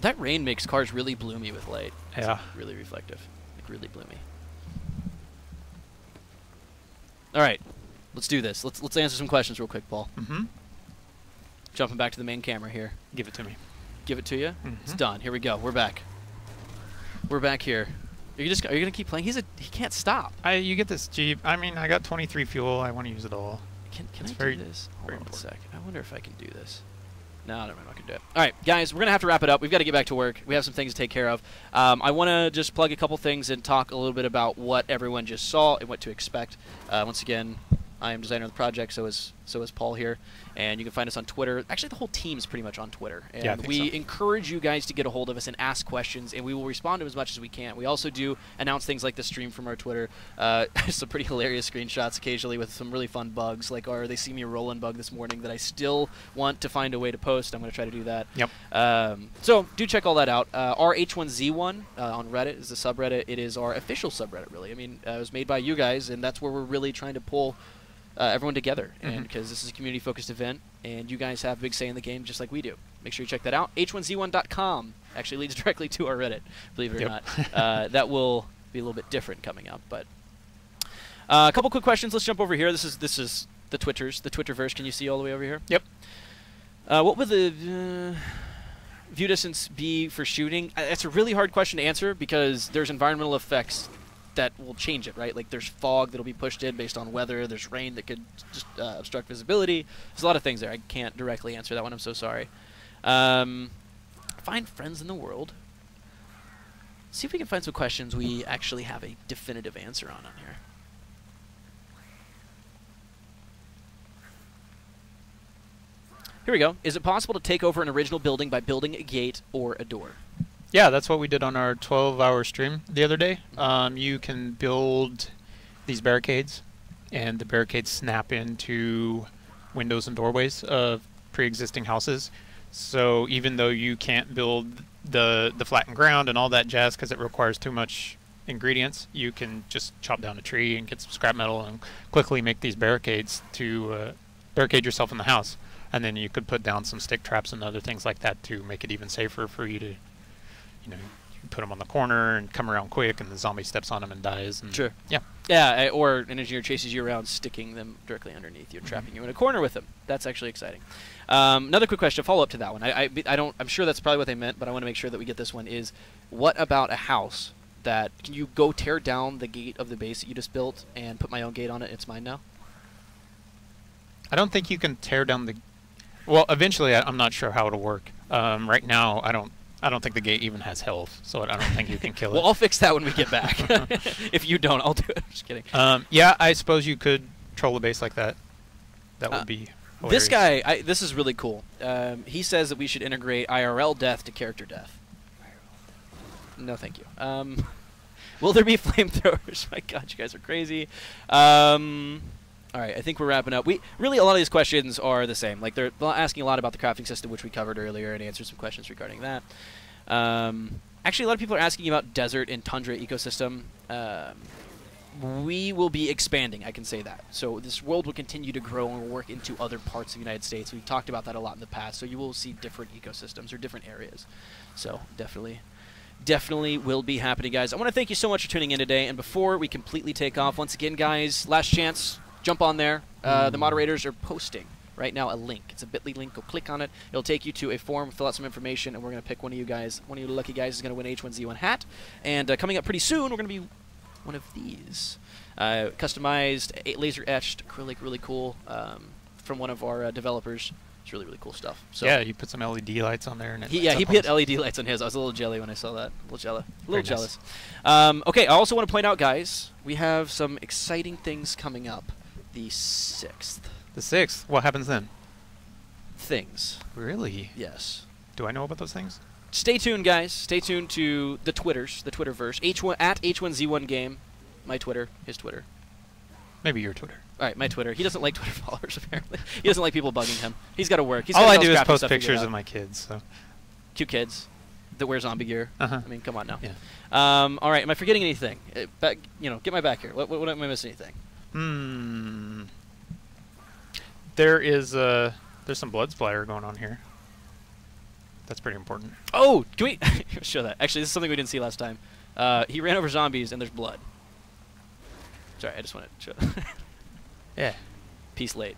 That rain makes cars really bloomy with light. It's Yeah. really reflective. Like, really bloomy. All right, let's do this. Let's answer some questions real quick, Paul. Mm-hmm. Jumping back to the main camera here. Give it to me. Give it to you. Mhm. It's done. Here we go. We're back. We're back here. Are you gonna keep playing? He can't stop. You get this Jeep. I mean, I got 23 fuel. I want to use it all. Can It's I very- do this? Hold very on one important. sec. I wonder if I can do this. No, never mind. I can do it. All right, guys, we're going to have to wrap it up. We've got to get back to work. We have some things to take care of. I want to just plug a couple things and talk a little bit about what everyone just saw and what to expect. Once again, I am designer of the project, so is Paul here. And you can find us on Twitter. Actually, the whole team's pretty much on Twitter. And Yeah, I think we so. encourage you guys to get a hold of us and ask questions, and we will respond to as much as we can. We also do announce things like the stream from our Twitter. Some pretty hilarious screenshots occasionally with some really fun bugs, like our They See Me Rolling bug this morning that I still want to find a way to post. I'm going to try to do that. Yep. So do check all that out. Our H1Z1 on Reddit is the subreddit. It is our official subreddit, really. I mean, it was made by you guys, and that's where we're really trying to pull everyone together, and because this is a community-focused event, and you guys have a big say in the game just like we do. Make sure you check that out. H1Z1.com actually leads directly to our Reddit, believe it or not. That will be a little bit different coming up. But a couple quick questions. Let's jump over here. This is the Twitters, the Twitterverse. Can you see all the way over here? Yep. What would the view distance be for shooting? That's a really hard question to answer because there's environmental effects that will change it, right? Like there's fog that'll be pushed in based on weather. There's rain that could just obstruct visibility. There's a lot of things there. I can't directly answer that one. I'm so sorry. Find friends in the world. See if we can find some questions we actually have a definitive answer on here. Here we go. Is it possible to take over an original building by building a gate or a door? Yeah, that's what we did on our 12-hour stream the other day. You can build these barricades, and the barricades snap into windows and doorways of pre-existing houses. So even though you can't build the flattened ground and all that jazz because it requires too much ingredients, you can just chop down a tree and get some scrap metal and quickly make these barricades to barricade yourself in the house. And then you could put down some stick traps and other things like that to make it even safer for you to, you know, you put them on the corner and come around quick, and the zombie steps on them and dies. And Sure. Yeah. Yeah, or an engineer chases you around, sticking them directly underneath you, trapping you in a corner with them. That's actually exciting. Another quick question, follow up to that one. I'm sure that's probably what they meant, but I want to make sure that we get this one. Is what about a house that can you go tear down the gate of the base that you just built and put my own gate on it? It's mine now. I don't think you can tear down the. Well, eventually, I'm not sure how it'll work. Right now, I don't think the gate even has health, so I don't think you can kill it. Well, I'll fix that when we get back. If you don't, I'll do it. Just kidding. Yeah, I suppose you could troll a base like that. That would be hilarious. This guy, this is really cool. He says that we should integrate IRL death to character death. No, thank you. Will there be flamethrowers? My God, you guys are crazy. All right, I think we're wrapping up. A lot of these questions are the same. Like, they're asking a lot about the crafting system, which we covered earlier, and answered some questions regarding that. Actually, a lot of people are asking about desert and tundra ecosystem. We will be expanding, I can say that. So this world will continue to grow and work into other parts of the United States. We've talked about that a lot in the past, so you will see different ecosystems or different areas. So definitely will be happening, guys. I want to thank you so much for tuning in today, and before we completely take off, once again, guys, last chance. Jump on there. The moderators are posting right now a link. It's a bit.ly link. Go click on it. It'll take you to a form, fill out some information, and we're going to pick one of you guys. One of you lucky guys is going to win H1Z1 hat. And coming up pretty soon, we're going to be one of these. Customized, laser-etched acrylic, really cool, from one of our developers. It's really, really cool stuff. So yeah, you put some LED lights on there. And he put LED lights on his. I was a little jelly when I saw that. A little jealous. Okay, I also want to point out, guys, we have some exciting things coming up. The 6th. The 6th? What happens then? Things. Really? Yes. Do I know about those things? Stay tuned, guys. Stay tuned to the Twitters, the Twitterverse. At H1Z1 Game. My Twitter. His Twitter. Maybe your Twitter. All right, my Twitter. He doesn't like Twitter followers, apparently. He doesn't like people bugging him. He's got to work. All I do is post pictures of my kids. So. Cute kids that wear zombie gear. I mean, come on now. Yeah. All right, am I forgetting anything? Get my back here. What am I missing anything? There is there's some blood splatter going on here. That's pretty important. Oh, can we show that? Actually, this is something we didn't see last time. He ran over zombies and there's blood. Sorry, I just want to show that. Yeah. Peace late.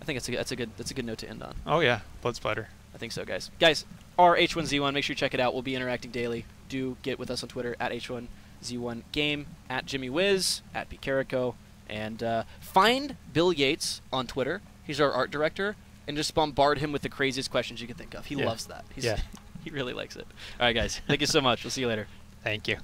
I think that's a good note to end on. Oh yeah, blood splatter. I think so, guys. Guys, our H1Z1, make sure you check it out. We'll be interacting daily. Do get with us on Twitter at H1Z1 Game, at Jimmy Wiz, at Pete Carrico, and find Bill Yates on Twitter. He's our art director, and just bombard him with the craziest questions you can think of. He loves that. He really likes it. All right, guys. Thank you so much. We'll see you later. Thank you.